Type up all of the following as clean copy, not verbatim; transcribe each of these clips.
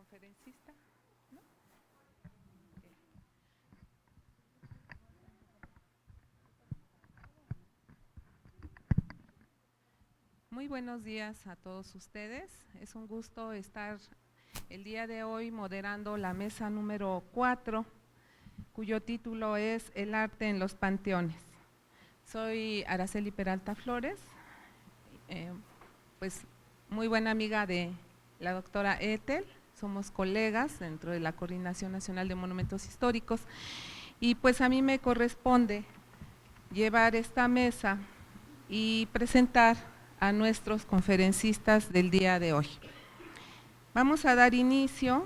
conferencista, ¿no? Muy buenos días a todos ustedes. Es un gusto estar el día de hoy moderando la mesa número 4, cuyo título es El arte en los panteones. Soy Araceli Peralta Flores, pues muy buena amiga de la doctora Ethel, somos colegas dentro de la Coordinación Nacional de Monumentos Históricos y pues a mí me corresponde llevar esta mesa y presentar a nuestros conferencistas del día de hoy. Vamos a dar inicio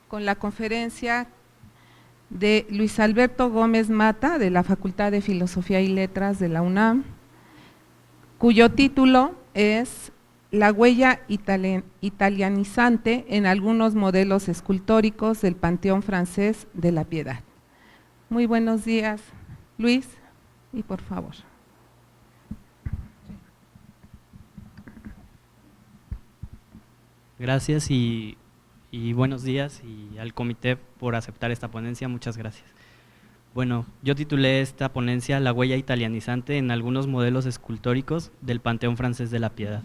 con la conferencia de Luis Alberto Gómez Mata, de la Facultad de Filosofía y Letras de la UNAM, cuyo título es La huella italianizante en algunos modelos escultóricos del Panteón Francés de la Piedad. Muy buenos días, Luis, y por favor. Gracias y buenos días y al comité por aceptar esta ponencia, muchas gracias. Bueno, yo titulé esta ponencia La huella italianizante en algunos modelos escultóricos del Panteón Francés de la Piedad.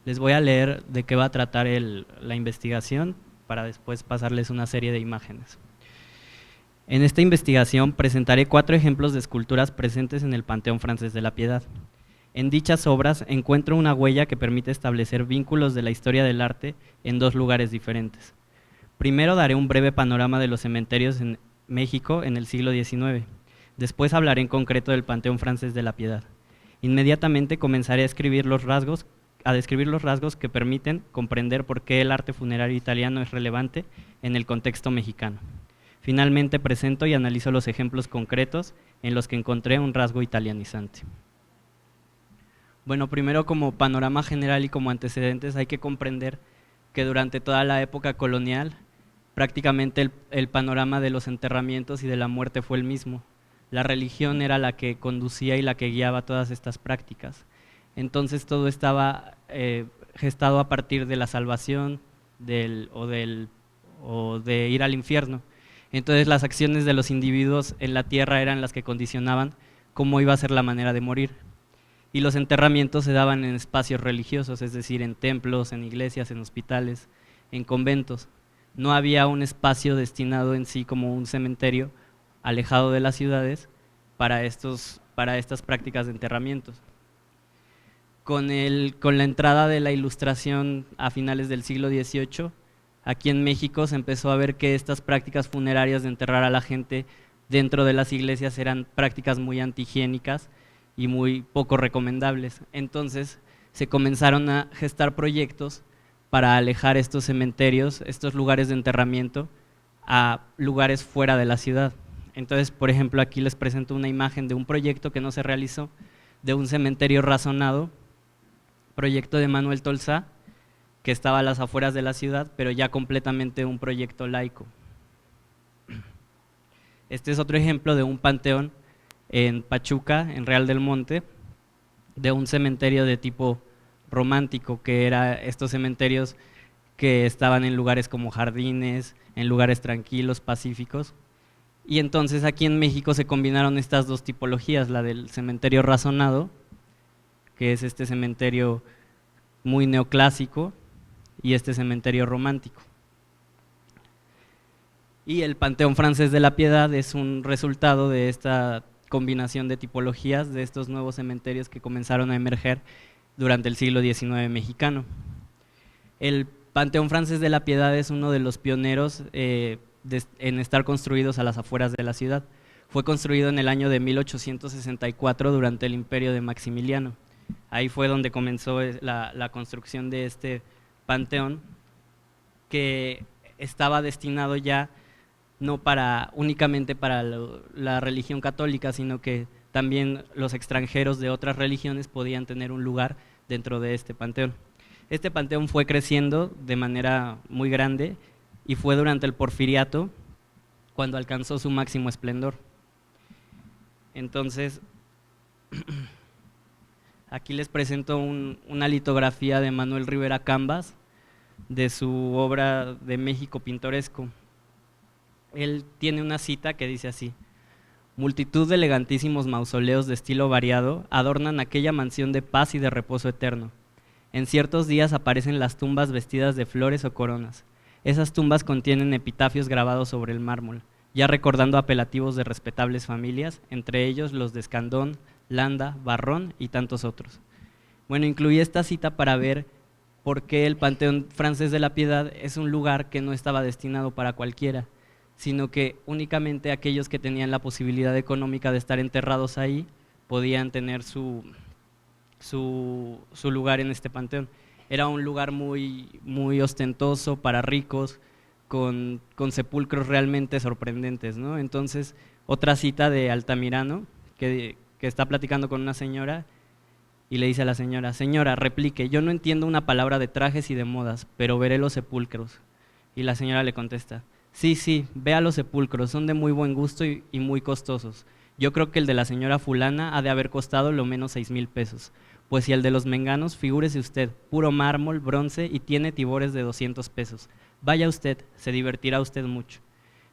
Les voy a leer de qué va a tratar la investigación para después pasarles una serie de imágenes. En esta investigación presentaré 4 ejemplos de esculturas presentes en el Panteón Francés de la Piedad. En dichas obras encuentro una huella que permite establecer vínculos de la historia del arte en 2 lugares diferentes. Primero daré un breve panorama de los cementerios en México en el siglo XIX. Después hablaré en concreto del Panteón Francés de la Piedad. Inmediatamente comenzaré a describir los rasgos que permiten comprender por qué el arte funerario italiano es relevante en el contexto mexicano. Finalmente presento y analizo los ejemplos concretos en los que encontré un rasgo italianizante. Bueno, primero como panorama general y como antecedentes hay que comprender que durante toda la época colonial prácticamente el panorama de los enterramientos y de la muerte fue el mismo. La religión era la que conducía y la que guiaba todas estas prácticas. Entonces todo estaba gestado a partir de la salvación o de ir al infierno. Entonces las acciones de los individuos en la tierra eran las que condicionaban cómo iba a ser la manera de morir. Y los enterramientos se daban en espacios religiosos, es decir, en templos, en iglesias, en hospitales, en conventos. No había un espacio destinado en sí como un cementerio alejado de las ciudades para estas prácticas de enterramientos. Con la entrada de la Ilustración a finales del siglo XVIII, aquí en México se empezó a ver que estas prácticas funerarias de enterrar a la gente dentro de las iglesias eran prácticas muy antihigiénicas y muy poco recomendables. Entonces se comenzaron a gestar proyectos para alejar estos cementerios, estos lugares de enterramiento, a lugares fuera de la ciudad. Entonces, por ejemplo, aquí les presento una imagen de un proyecto que no se realizó, de un cementerio razonado, proyecto de Manuel Tolsá, que estaba a las afueras de la ciudad, pero ya completamente un proyecto laico. Este es otro ejemplo de un panteón en Pachuca, en Real del Monte, de un cementerio de tipo romántico, que era estos cementerios que estaban en lugares como jardines, en lugares tranquilos, pacíficos. Y entonces aquí en México se combinaron estas 2 tipologías, la del cementerio razonado, que es este cementerio muy neoclásico, y este cementerio romántico. Y el Panteón Francés de la Piedad es un resultado de esta combinación de tipologías de estos nuevos cementerios que comenzaron a emerger durante el siglo XIX mexicano. El Panteón Francés de la Piedad es uno de los pioneros en estar construidos a las afueras de la ciudad. Fue construido en el año de 1864 durante el imperio de Maximiliano. Ahí fue donde comenzó la construcción de este panteón, que estaba destinado ya no únicamente para la religión católica, sino que también los extranjeros de otras religiones podían tener un lugar dentro de este panteón. Este panteón fue creciendo de manera muy grande y fue durante el Porfiriato cuando alcanzó su máximo esplendor. Entonces, aquí les presento una litografía de Manuel Rivera Cambas de su obra de México pintoresco. Él tiene una cita que dice así: multitud de elegantísimos mausoleos de estilo variado adornan aquella mansión de paz y de reposo eterno. En ciertos días aparecen las tumbas vestidas de flores o coronas. Esas tumbas contienen epitafios grabados sobre el mármol, ya recordando apelativos de respetables familias, entre ellos los de Escandón, Landa, Barrón y tantos otros. Bueno, incluí esta cita para ver por qué el Panteón Francés de la Piedad es un lugar que no estaba destinado para cualquiera, sino que únicamente aquellos que tenían la posibilidad económica de estar enterrados ahí podían tener su lugar en este panteón. Era un lugar muy ostentoso para ricos, con sepulcros realmente sorprendentes, ¿no? Entonces, otra cita de Altamirano, que está platicando con una señora y le dice a la señora: señora, replique, yo no entiendo una palabra de trajes y de modas, pero veré los sepulcros. Y la señora le contesta: sí, vea los sepulcros, son de muy buen gusto y muy costosos. Yo creo que el de la señora fulana ha de haber costado lo menos 6,000 pesos. Pues si el de los menganos, figúrese usted, puro mármol, bronce y tiene tibores de 200 pesos. Vaya usted, se divertirá usted mucho.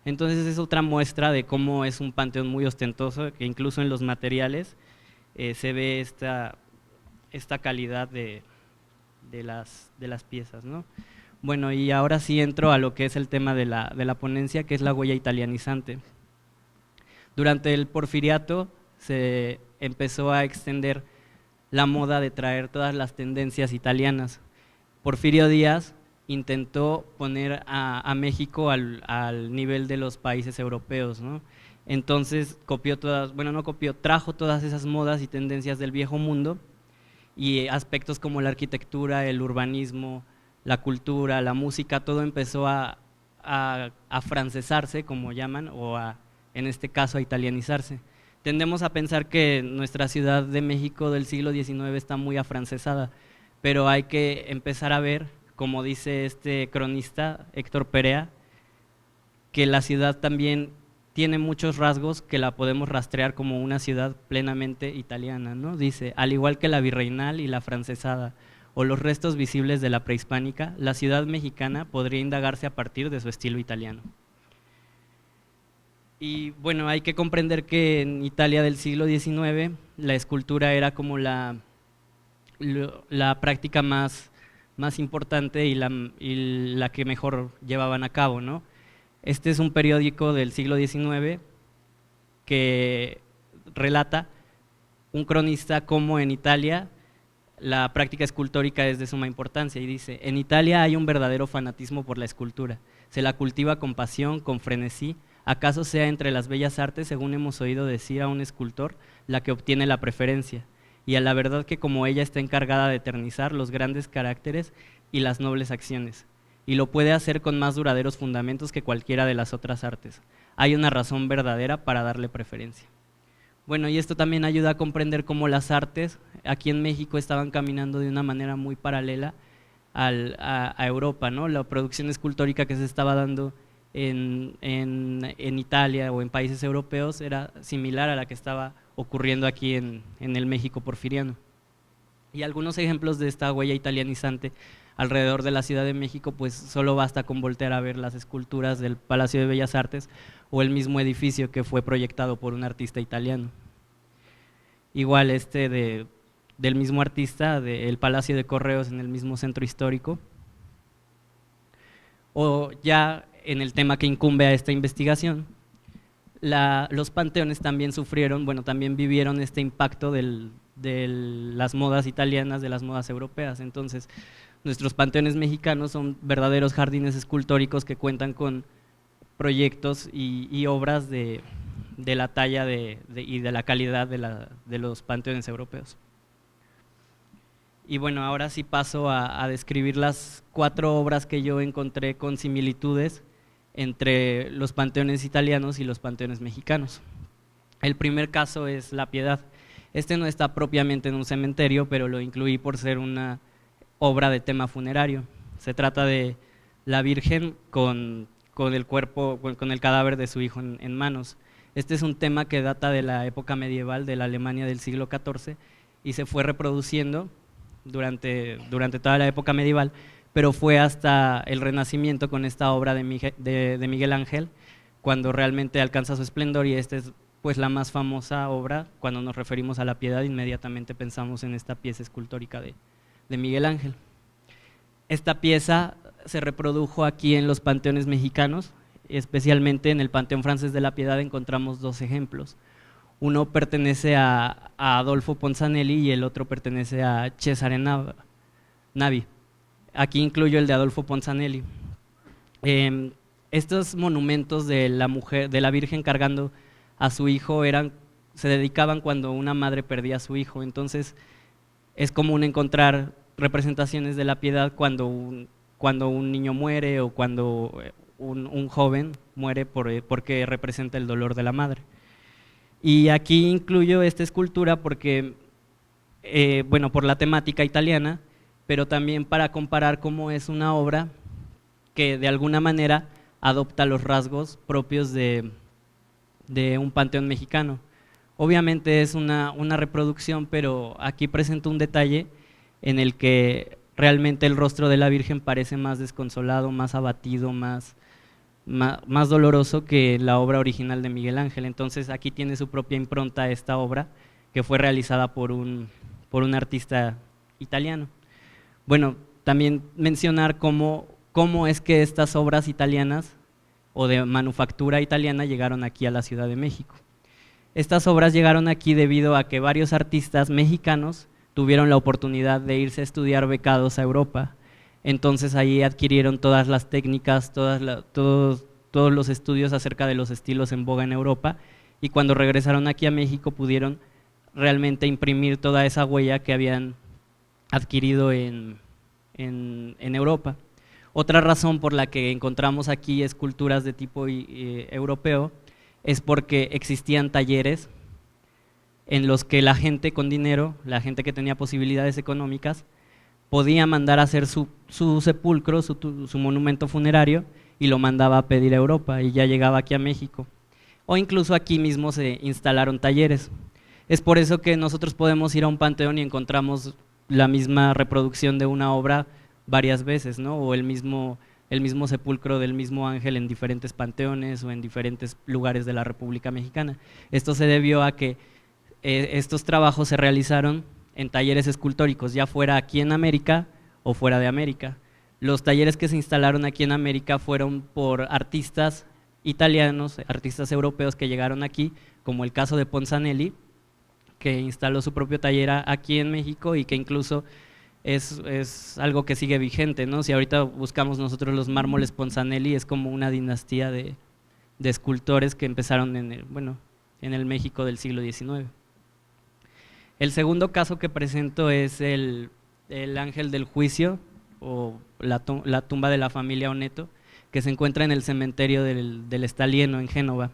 Entonces es otra muestra de cómo es un panteón muy ostentoso, que incluso en los materiales se ve esta calidad de las piezas, ¿no? Bueno, y ahora sí entro a lo que es el tema de la ponencia, que es la huella italianizante. Durante el Porfiriato se empezó a extender la moda de traer todas las tendencias italianas. Porfirio Díaz intentó poner a México al nivel de los países europeos, ¿no? Entonces trajo todas esas modas y tendencias del viejo mundo, y aspectos como la arquitectura, el urbanismo, la cultura, la música, todo empezó a francesarse, como llaman, en este caso a italianizarse. Tendemos a pensar que nuestra Ciudad de México del siglo XIX está muy afrancesada, pero hay que empezar a ver, como dice este cronista Héctor Perea, que la ciudad también tiene muchos rasgos que la podemos rastrear como una ciudad plenamente italiana, ¿no? Dice: al igual que la virreinal y la francesada, o los restos visibles de la prehispánica, la ciudad mexicana podría indagarse a partir de su estilo italiano. Y bueno, hay que comprender que en Italia del siglo XIX la escultura era como la práctica más importante y la que mejor llevaban a cabo, ¿no? Este es un periódico del siglo XIX que relata un cronista cómo en Italia la práctica escultórica es de suma importancia, y dice: en Italia hay un verdadero fanatismo por la escultura, se la cultiva con pasión, con frenesí. ¿Acaso sea entre las bellas artes, según hemos oído decir a un escultor, la que obtiene la preferencia? Y a la verdad que como ella está encargada de eternizar los grandes caracteres y las nobles acciones, y lo puede hacer con más duraderos fundamentos que cualquiera de las otras artes. Hay una razón verdadera para darle preferencia. Bueno, y esto también ayuda a comprender cómo las artes aquí en México estaban caminando de una manera muy paralela a Europa, ¿no? La producción escultórica que se estaba dando en Italia o en países europeos era similar a la que estaba ocurriendo aquí en el México porfiriano. Y algunos ejemplos de esta huella italianizante alrededor de la Ciudad de México, pues solo basta con voltear a ver las esculturas del Palacio de Bellas Artes o el mismo edificio que fue proyectado por un artista italiano. Igual del mismo artista, del Palacio de Correos en el mismo centro histórico. O ya en el tema que incumbe a esta investigación, los panteones también también vivieron este impacto de las modas italianas, de las modas europeas. Entonces, nuestros panteones mexicanos son verdaderos jardines escultóricos que cuentan con proyectos y obras de la talla y de la calidad de los panteones europeos. Y bueno, ahora sí paso a describir las 4 obras que yo encontré con similitudes entre los panteones italianos y los panteones mexicanos. El primer caso es La Piedad. Este no está propiamente en un cementerio, pero lo incluí por ser una obra de tema funerario. Se trata de la Virgen con el cadáver de su hijo en manos. Este es un tema que data de la época medieval de la Alemania del siglo XIV y se fue reproduciendo durante toda la época medieval, pero fue hasta el Renacimiento con esta obra de Miguel Ángel cuando realmente alcanza su esplendor, y esta es pues la más famosa obra. Cuando nos referimos a la Piedad, inmediatamente pensamos en esta pieza escultórica de Miguel Ángel. Esta pieza se reprodujo aquí en los panteones mexicanos, especialmente en el Panteón Francés de la Piedad encontramos dos ejemplos. Uno pertenece a Adolfo Ponzanelli y el otro pertenece a Cesare Navi. Aquí incluyo el de Adolfo Ponzanelli. Estos monumentos de la mujer, de la Virgen cargando a su hijo, se dedicaban cuando una madre perdía a su hijo. Entonces es común encontrar representaciones de la Piedad cuando un niño muere o cuando un joven muere porque representa el dolor de la madre. Y aquí incluyo esta escultura porque, bueno, por la temática italiana, pero también para comparar cómo es una obra que de alguna manera adopta los rasgos propios de un panteón mexicano. Obviamente es una reproducción, pero aquí presento un detalle en el que realmente el rostro de la Virgen parece más desconsolado, más abatido, más doloroso que la obra original de Miguel Ángel. Entonces aquí tiene su propia impronta esta obra, que fue realizada por un artista italiano. Bueno, también mencionar cómo es que estas obras italianas o de manufactura italiana llegaron aquí a la Ciudad de México. Estas obras llegaron aquí debido a que varios artistas mexicanos tuvieron la oportunidad de irse a estudiar becados a Europa. Entonces ahí adquirieron todas las técnicas, todos los estudios acerca de los estilos en boga en Europa, y cuando regresaron aquí a México pudieron realmente imprimir toda esa huella que habían adquirido en Europa. Otra razón por la que encontramos aquí esculturas de tipo europeo es porque existían talleres en los que la gente con dinero, la gente que tenía posibilidades económicas, podía mandar a hacer su sepulcro, su monumento funerario, y lo mandaba a pedir a Europa y ya llegaba aquí a México. O incluso aquí mismo se instalaron talleres. Es por eso que nosotros podemos ir a un panteón y encontramos la misma reproducción de una obra varias veces, ¿no? O el mismo sepulcro del mismo ángel en diferentes panteones o en diferentes lugares de la República Mexicana. Esto se debió a que estos trabajos se realizaron en talleres escultóricos, ya fuera aquí en América o fuera de América. Los talleres que se instalaron aquí en América fueron por artistas italianos, artistas europeos que llegaron aquí, como el caso de Ponzanelli, que instaló su propio taller aquí en México y que incluso es algo que sigue vigente, ¿no? Si ahorita buscamos nosotros los mármoles Ponzanelli, es como una dinastía de escultores que empezaron en el México del siglo XIX. El segundo caso que presento es el Ángel del Juicio, o la tumba de la familia Oneto, que se encuentra en el cementerio del Estalieno en Génova.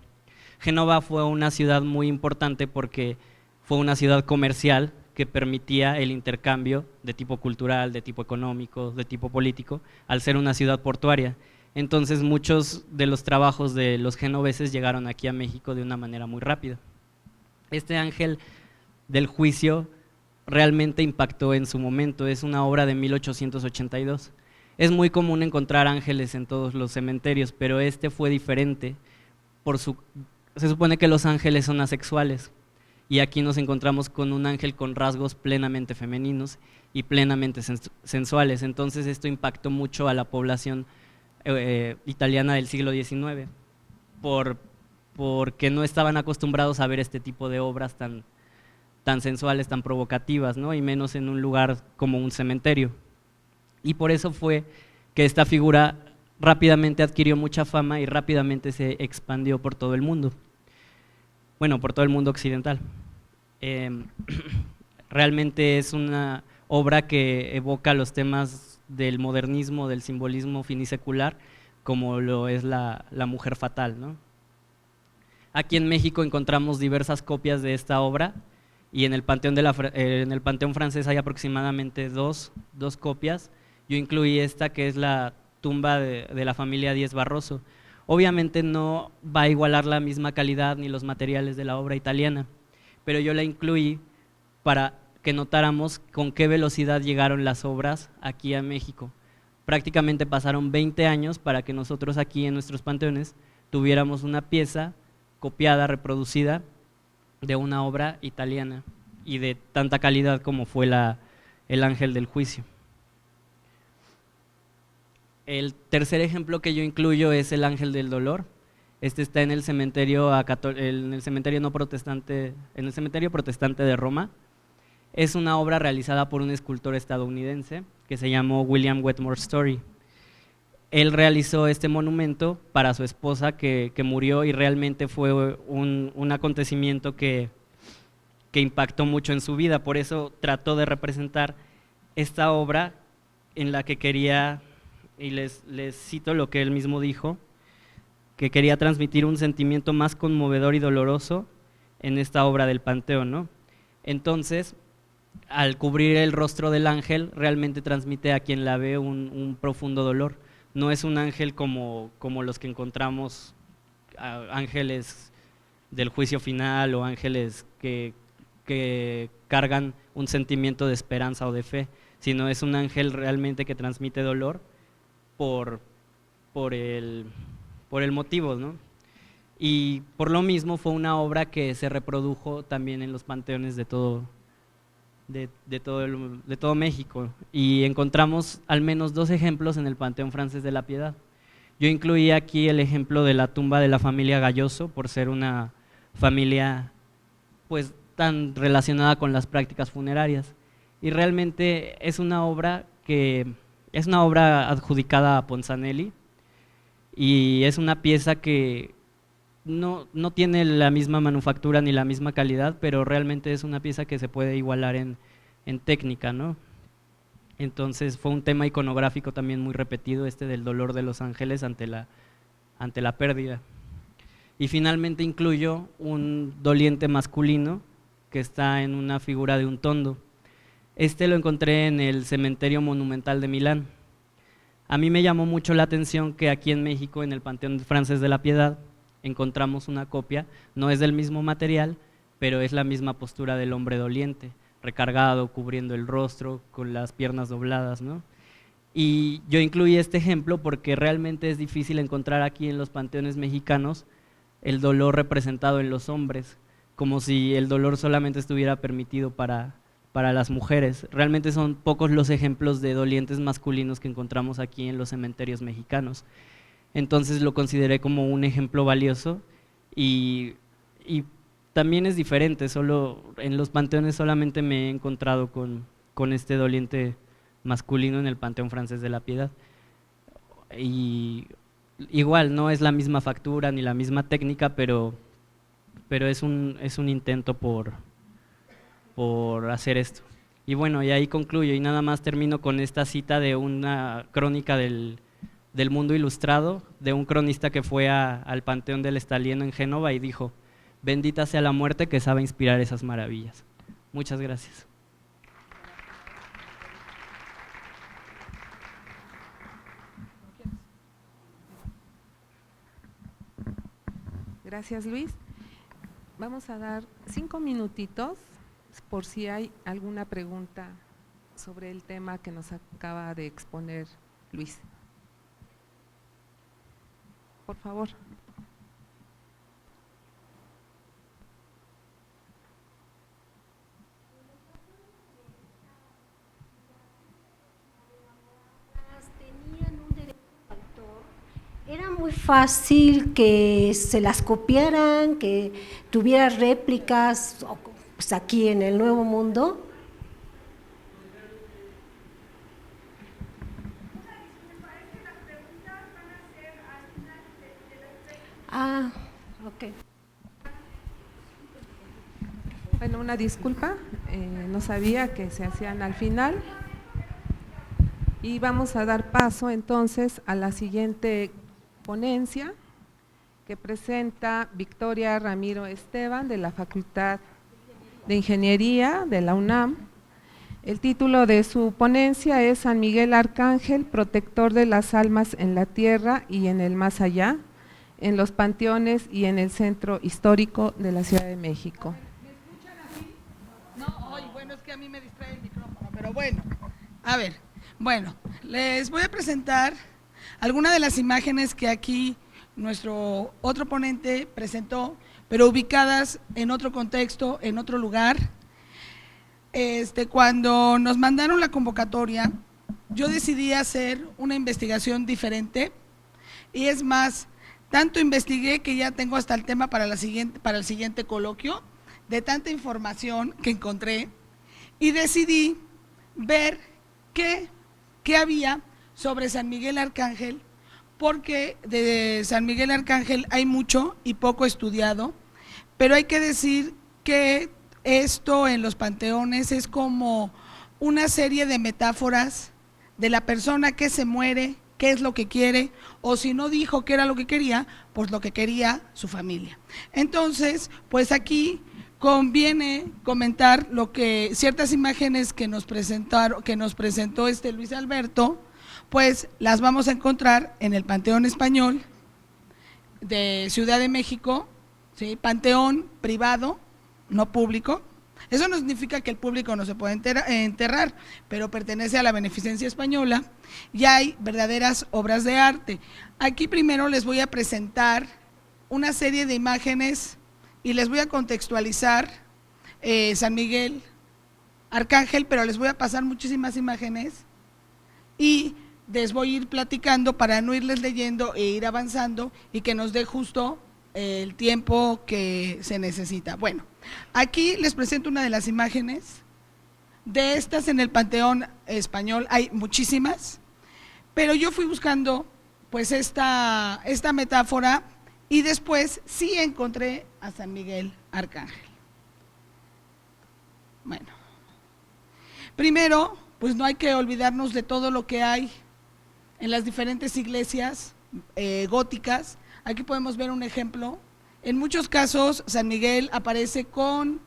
Génova fue una ciudad muy importante porque fue una ciudad comercial que permitía el intercambio de tipo cultural, de tipo económico, de tipo político, al ser una ciudad portuaria. Entonces muchos de los trabajos de los genoveses llegaron aquí a México de una manera muy rápida. Este Ángel del Juicio realmente impactó en su momento, es una obra de 1882. Es muy común encontrar ángeles en todos los cementerios, pero este fue diferente. Se supone que los ángeles son asexuales, y aquí nos encontramos con un ángel con rasgos plenamente femeninos y plenamente sensuales. Entonces esto impactó mucho a la población italiana del siglo XIX, porque no estaban acostumbrados a ver este tipo de obras tan sensuales, tan provocativas, ¿no? Y menos en un lugar como un cementerio. Y por eso fue que esta figura rápidamente adquirió mucha fama y rápidamente se expandió por todo el mundo. Bueno, por todo el mundo occidental. Realmente es una obra que evoca los temas del modernismo, del simbolismo finisecular, como lo es la mujer fatal, ¿no? Aquí en México encontramos diversas copias de esta obra, y en el Panteón francés hay aproximadamente dos copias. Yo incluí esta, que es la tumba de la familia Díez Barroso. Obviamente no va a igualar la misma calidad ni los materiales de la obra italiana, pero yo la incluí para que notáramos con qué velocidad llegaron las obras aquí a México. Prácticamente pasaron 20 años para que nosotros aquí en nuestros panteones tuviéramos una pieza copiada, reproducida de una obra italiana y de tanta calidad como fue el Ángel del Juicio. El tercer ejemplo que yo incluyo es el Ángel del Dolor. Este está en el cementerio no protestante, en el cementerio protestante de Roma. Es una obra realizada por un escultor estadounidense que se llamó William Wetmore Story. Él realizó este monumento para su esposa que murió, y realmente fue un acontecimiento que impactó mucho en su vida. Por eso trató de representar esta obra en la que quería, y les cito lo que él mismo dijo, que quería transmitir un sentimiento más conmovedor y doloroso en esta obra del Panteón, ¿no? Entonces, al cubrir el rostro del ángel, realmente transmite a quien la ve un profundo dolor. No es un ángel como los que encontramos, ángeles del juicio final o ángeles que cargan un sentimiento de esperanza o de fe, sino es un ángel realmente que transmite dolor por el motivo, ¿no? Y por lo mismo fue una obra que se reprodujo también en los panteones de todo México, y encontramos al menos 2 ejemplos en el Panteón Francés de la Piedad. Yo incluí aquí el ejemplo de la tumba de la familia Galloso, por ser una familia pues tan relacionada con las prácticas funerarias, y realmente es una obra adjudicada a Ponzanelli, y es una pieza que no tiene la misma manufactura ni la misma calidad, pero realmente es una pieza que se puede igualar en técnica, ¿no? Entonces fue un tema iconográfico también muy repetido, del dolor de los ángeles ante la pérdida. Y finalmente incluyo un doliente masculino que está en una figura de un tondo. Lo encontré en el Cementerio Monumental de Milán. A mí me llamó mucho la atención que aquí en México, en el Panteón Francés de la Piedad, encontramos una copia. No es del mismo material, pero es la misma postura del hombre doliente, recargado, cubriendo el rostro, con las piernas dobladas, ¿no? Y yo incluí este ejemplo porque realmente es difícil encontrar aquí en los panteones mexicanos el dolor representado en los hombres, como si el dolor solamente estuviera permitido para las mujeres. Realmente son pocos los ejemplos de dolientes masculinos que encontramos aquí en los cementerios mexicanos. Entonces lo consideré como un ejemplo valioso, y también es diferente. Solo en los panteones solamente me he encontrado con este doliente masculino en el Panteón Francés de la Piedad, y igual no es la misma factura ni la misma técnica, pero es un intento por hacer esto. Y bueno, y ahí concluyo, y nada más termino con esta cita de una crónica del Mundo Ilustrado, de un cronista que fue al Panteón del Estalieno en Génova y dijo: bendita sea la muerte que sabe inspirar esas maravillas. Muchas gracias. Gracias, Luis. Vamos a dar 5 minutitos por si hay alguna pregunta sobre el tema que nos acaba de exponer Luis. Por favor. Era muy fácil que se las copiaran, que tuviera réplicas pues aquí en el Nuevo Mundo. Ah, ok. Bueno, una disculpa, no sabía que se hacían al final. Y vamos a dar paso entonces a la siguiente ponencia que presenta Victoria Ramiro Esteban, de la Facultad de Ingeniería de la UNAM. El título de su ponencia es San Miguel Arcángel, protector de las almas en la tierra y en el más allá, en los panteones y en el centro histórico de la Ciudad de México. ¿Me escuchan así? No, bueno, es que a mí me distrae el micrófono, pero bueno, a ver. Bueno, les voy a presentar algunas de las imágenes que aquí nuestro otro ponente presentó, pero ubicadas en otro contexto, en otro lugar. Cuando nos mandaron la convocatoria, yo decidí hacer una investigación diferente, y es más, tanto investigué que ya tengo hasta el tema para el siguiente coloquio, de tanta información que encontré, y decidí ver qué había sobre San Miguel Arcángel, porque de San Miguel Arcángel hay mucho y poco estudiado, pero hay que decir que esto en los panteones es como una serie de metáforas de la persona que se muere, qué es lo que quiere, o si no dijo qué era lo que quería, pues lo que quería su familia. Entonces, pues aquí conviene comentar ciertas imágenes que nos presentó Luis Alberto, pues las vamos a encontrar en el Panteón Español de Ciudad de México, ¿sí? Panteón privado, no público. Eso no significa que el público no se pueda enterrar, pero pertenece a la beneficencia española y hay verdaderas obras de arte. Aquí primero les voy a presentar una serie de imágenes y les voy a contextualizar San Miguel Arcángel, pero les voy a pasar muchísimas imágenes y les voy a ir platicando para no irles leyendo e ir avanzando y que nos dé justo el tiempo que se necesita. Bueno, aquí les presento una de las imágenes. De estas en el Panteón Español hay muchísimas, pero yo fui buscando pues esta metáfora y después sí encontré a San Miguel Arcángel. Bueno, primero, pues no hay que olvidarnos de todo lo que hay en las diferentes iglesias góticas. Aquí podemos ver un ejemplo. En muchos casos San Miguel aparece con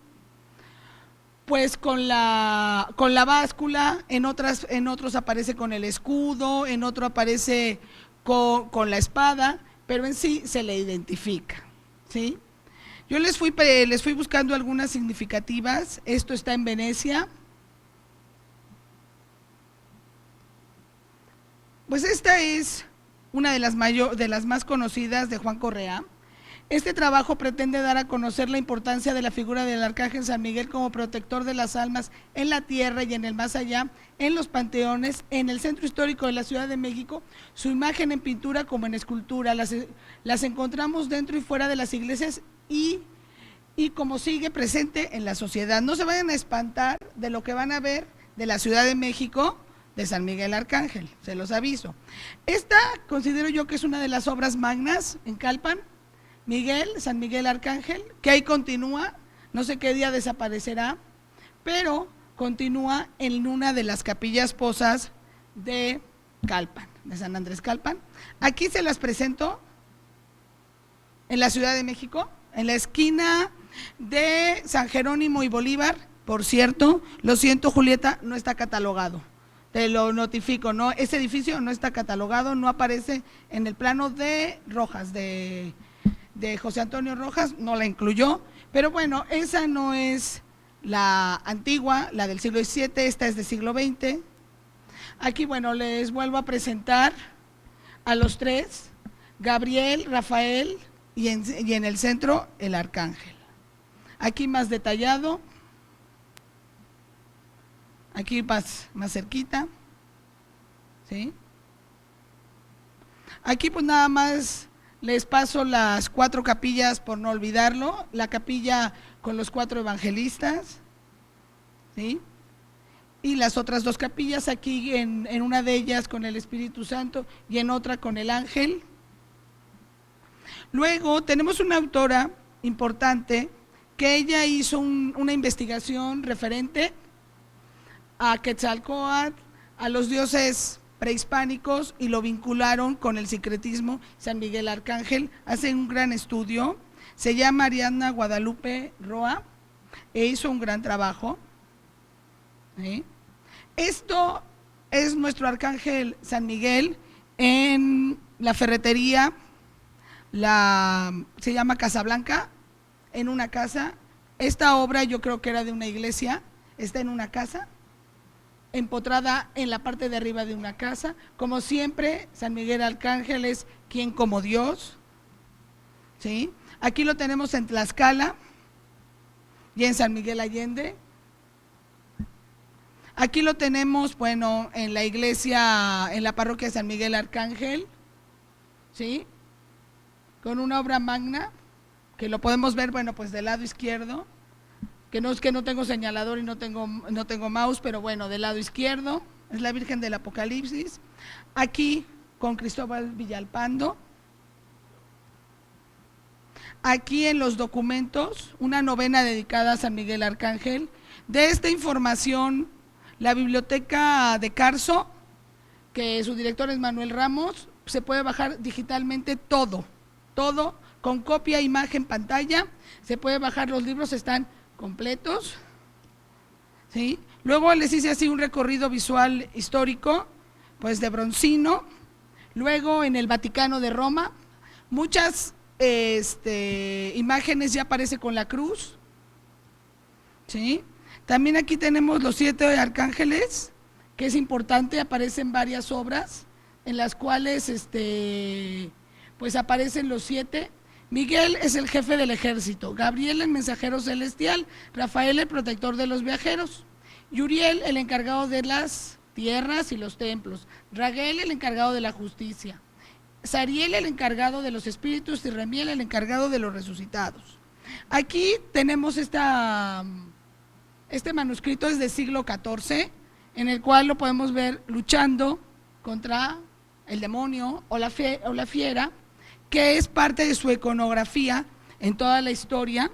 la báscula, en otros aparece con el escudo, en otro aparece con la espada, pero en sí se le identifica, ¿sí? Yo les fui buscando algunas significativas. Esto está en Venecia. Pues esta es una de las más conocidas de Juan Correa. Este trabajo pretende dar a conocer la importancia de la figura del Arcángel San Miguel como protector de las almas en la tierra y en el más allá, en los panteones, en el centro histórico de la Ciudad de México. Su imagen en pintura como en escultura, las encontramos dentro y fuera de las iglesias y como sigue presente en la sociedad. No se vayan a espantar de lo que van a ver de la Ciudad de México, de San Miguel Arcángel, se los aviso. Esta considero yo que es una de las obras magnas en Calpan, San Miguel Arcángel, que ahí continúa, no sé qué día desaparecerá, pero continúa en una de las capillas posas de Calpan, de San Andrés Calpan. Aquí se las presento en la Ciudad de México, en la esquina de San Jerónimo y Bolívar. Por cierto, lo siento Julieta, no está catalogado. Te lo notifico, ¿no? Ese edificio no está catalogado, no aparece en el plano de Rojas, de José Antonio Rojas, no la incluyó, pero bueno, esa no es la antigua, la del siglo XVII, esta es del siglo XX. Aquí, bueno, les vuelvo a presentar a los tres, Gabriel, Rafael y en el centro el Arcángel. Aquí más detallado. Aquí más cerquita, ¿sí? Aquí pues nada más les paso las 4 capillas por no olvidarlo, la capilla con los 4 evangelistas, ¿sí? Y las otras 2 capillas, aquí en una de ellas con el Espíritu Santo y en otra con el ángel. Luego tenemos una autora importante que ella hizo una investigación referente a Quetzalcóatl, a los dioses prehispánicos y lo vincularon con el sincretismo. San Miguel Arcángel hace un gran estudio, se llama Ariadna Guadalupe Roa e hizo un gran trabajo, ¿sí? Esto es nuestro Arcángel San Miguel en la ferretería, se llama Casablanca, en una casa. Esta obra yo creo que era de una iglesia, está en una casa. empotrada en la parte de arriba de una casa. Como siempre, San Miguel Arcángel es quien como Dios, ¿sí? Aquí lo tenemos en Tlaxcala y en San Miguel Allende. Aquí lo tenemos, bueno, en la iglesia, en la parroquia de San Miguel Arcángel, ¿sí? Con una obra magna, que lo podemos ver, bueno, pues del lado izquierdo, que no es que no tengo señalador y no tengo mouse, pero bueno, del lado izquierdo, es la Virgen del Apocalipsis. Aquí, con Cristóbal Villalpando. Aquí en los documentos, una novena dedicada a San Miguel Arcángel. De esta información, la biblioteca de Carso, que su director es Manuel Ramos, se puede bajar digitalmente todo, con copia, imagen, pantalla, se puede bajar, los libros están completos, ¿sí? Luego les hice así un recorrido visual histórico, pues de Broncino. Luego en el Vaticano de Roma, muchas imágenes ya aparece con la cruz, ¿sí? También aquí tenemos los 7 arcángeles, que es importante, aparecen varias obras en las cuales pues aparecen los 7. Miguel es el jefe del ejército, Gabriel el mensajero celestial, Rafael el protector de los viajeros, Uriel el encargado de las tierras y los templos, Raguel el encargado de la justicia, Sariel el encargado de los espíritus y Remiel el encargado de los resucitados. Aquí tenemos este manuscrito, es del siglo XIV, en el cual lo podemos ver luchando contra el demonio o la fiera, que es parte de su iconografía en toda la historia,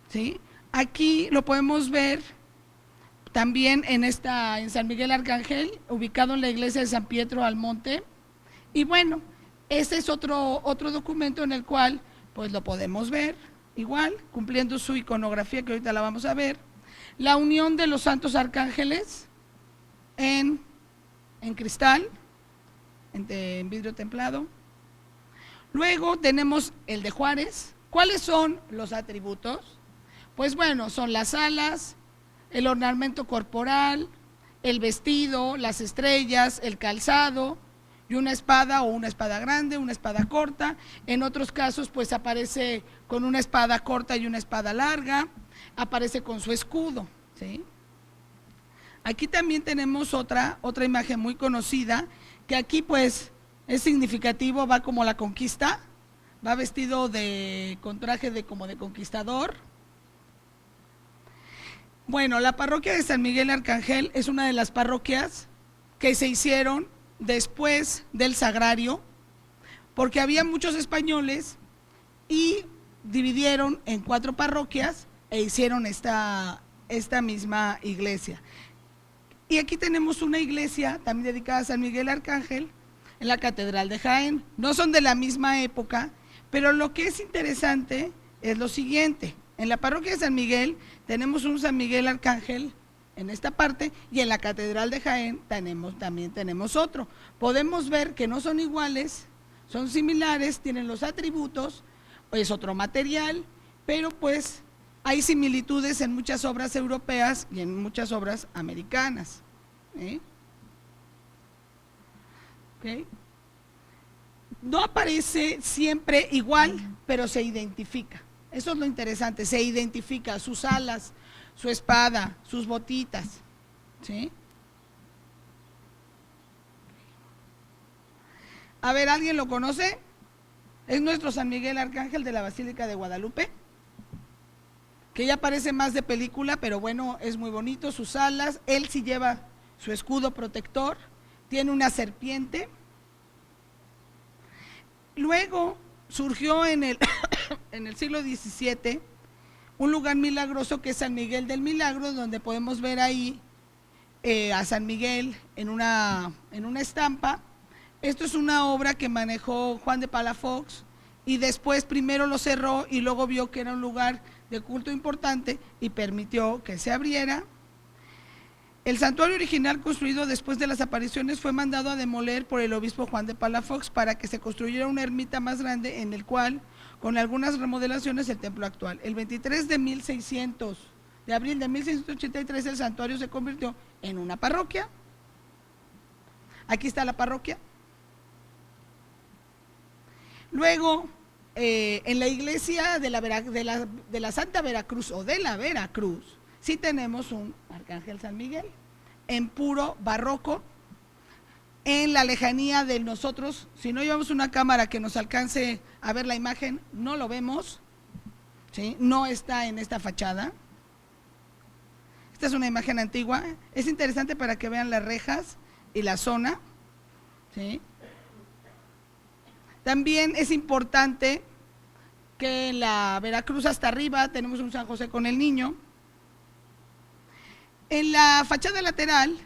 ¿sí? Aquí lo podemos ver también en San Miguel Arcángel, ubicado en la iglesia de San Pietro al Monte. Y bueno, este es otro documento en el cual pues lo podemos ver igual, cumpliendo su iconografía, que ahorita la vamos a ver. La unión de los santos arcángeles en cristal, en vidrio templado. Luego tenemos el de Juárez. ¿Cuáles son los atributos? Pues bueno, son las alas, el ornamento corporal, el vestido, las estrellas, el calzado y una espada, o una espada grande, una espada corta. En otros casos pues aparece con una espada corta y una espada larga, aparece con su escudo, ¿sí? Aquí también tenemos otra imagen muy conocida, que aquí pues es significativo, va como la conquista, va vestido con traje como de conquistador. Bueno, la parroquia de San Miguel Arcángel es una de las parroquias que se hicieron después del sagrario, porque había muchos españoles y dividieron en 4 parroquias e hicieron esta misma iglesia. Y aquí tenemos una iglesia también dedicada a San Miguel Arcángel en la Catedral de Jaén. No son de la misma época, pero lo que es interesante es lo siguiente: en la parroquia de San Miguel tenemos un San Miguel Arcángel en esta parte, y en la Catedral de Jaén también tenemos otro. Podemos ver que no son iguales, son similares, tienen los atributos, es otro material, pero pues hay similitudes en muchas obras europeas y en muchas obras americanas. ¿Okay? No aparece siempre igual, pero se identifica. Eso es lo interesante, se identifica sus alas, su espada, sus botitas, ¿sí? A ver, ¿alguien lo conoce? Es nuestro San Miguel Arcángel de la Basílica de Guadalupe, que ya parece más de película, pero bueno, es muy bonito, sus alas, él sí lleva su escudo protector, tiene una serpiente. Luego surgió en el siglo XVII un lugar milagroso que es San Miguel del Milagro, donde podemos ver ahí a San Miguel en una estampa. Esto es una obra que manejó Juan de Palafox, y después primero lo cerró y luego vio que era un lugar de culto importante y permitió que se abriera. El santuario original, construido después de las apariciones, fue mandado a demoler por el obispo Juan de Palafox para que se construyera una ermita más grande, en el cual, con algunas remodelaciones, el templo actual. El 23 de 1600 de abril de 1683 el santuario se convirtió en una parroquia. Aquí está la parroquia. Luego, en la iglesia de la Santa Veracruz o de la Veracruz, sí tenemos un Arcángel San Miguel en puro barroco, en la lejanía de nosotros. Si no llevamos una cámara que nos alcance a ver la imagen, no lo vemos, ¿sí? No está en esta fachada. Esta es una imagen antigua, es interesante para que vean las rejas y la zona, ¿sí? También es importante que en la Veracruz hasta arriba tenemos un San José con el Niño. En la fachada lateral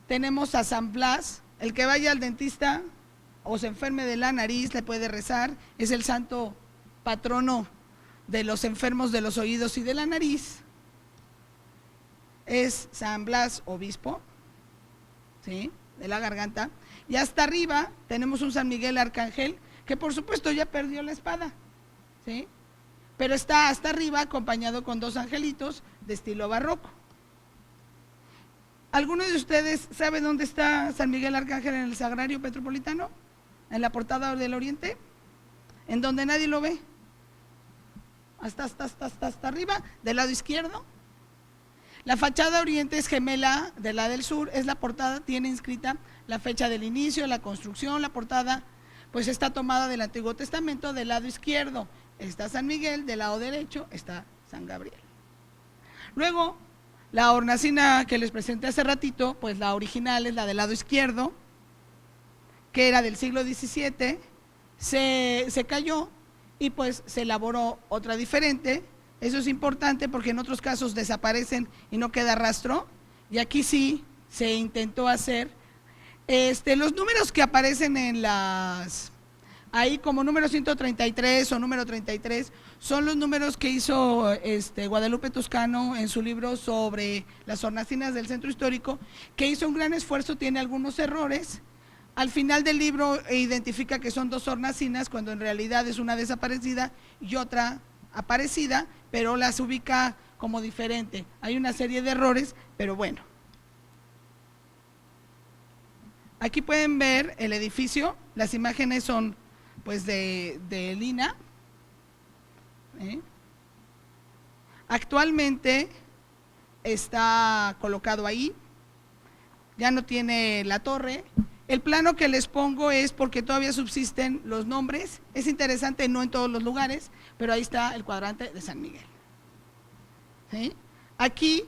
tenemos a San Blas. El que vaya al dentista o se enferme de la nariz le puede rezar, es el santo patrono de los enfermos de los oídos y de la nariz. Es San Blas obispo, ¿sí? De la garganta. Y hasta arriba tenemos un San Miguel Arcángel, que por supuesto ya perdió la espada, ¿sí? Pero está hasta arriba acompañado con dos angelitos de estilo barroco. ¿Alguno de ustedes sabe dónde está San Miguel Arcángel en el Sagrario Metropolitano? En la portada del Oriente, en donde nadie lo ve. Hasta arriba, del lado izquierdo. La fachada oriente es gemela de la del sur, es la portada, tiene inscrita la fecha del inicio, la construcción. La portada pues está tomada del Antiguo Testamento. Del lado izquierdo está San Miguel, del lado derecho está San Gabriel. Luego, la hornacina que les presenté hace ratito, pues la original es la del lado izquierdo, que era del siglo XVII, se cayó y pues se elaboró otra diferente. Eso es importante porque en otros casos desaparecen y no queda rastro, y aquí sí se intentó hacer. Los números que aparecen en ahí como número 133 o número 33 son los números que hizo Guadalupe Toscano en su libro sobre las hornacinas del centro histórico, que hizo un gran esfuerzo, tiene algunos errores. Al final del libro identifica que son dos hornacinas cuando en realidad es una desaparecida y otra aparecida, pero las ubica como diferente. Hay una serie de errores, pero bueno. Aquí pueden ver el edificio, las imágenes son pues de Lina. Actualmente está colocado ahí, ya no tiene la torre. El plano que les pongo es porque todavía subsisten los nombres. Es interesante, no en todos los lugares, pero ahí está el cuadrante de San Miguel. ¿Sí? Aquí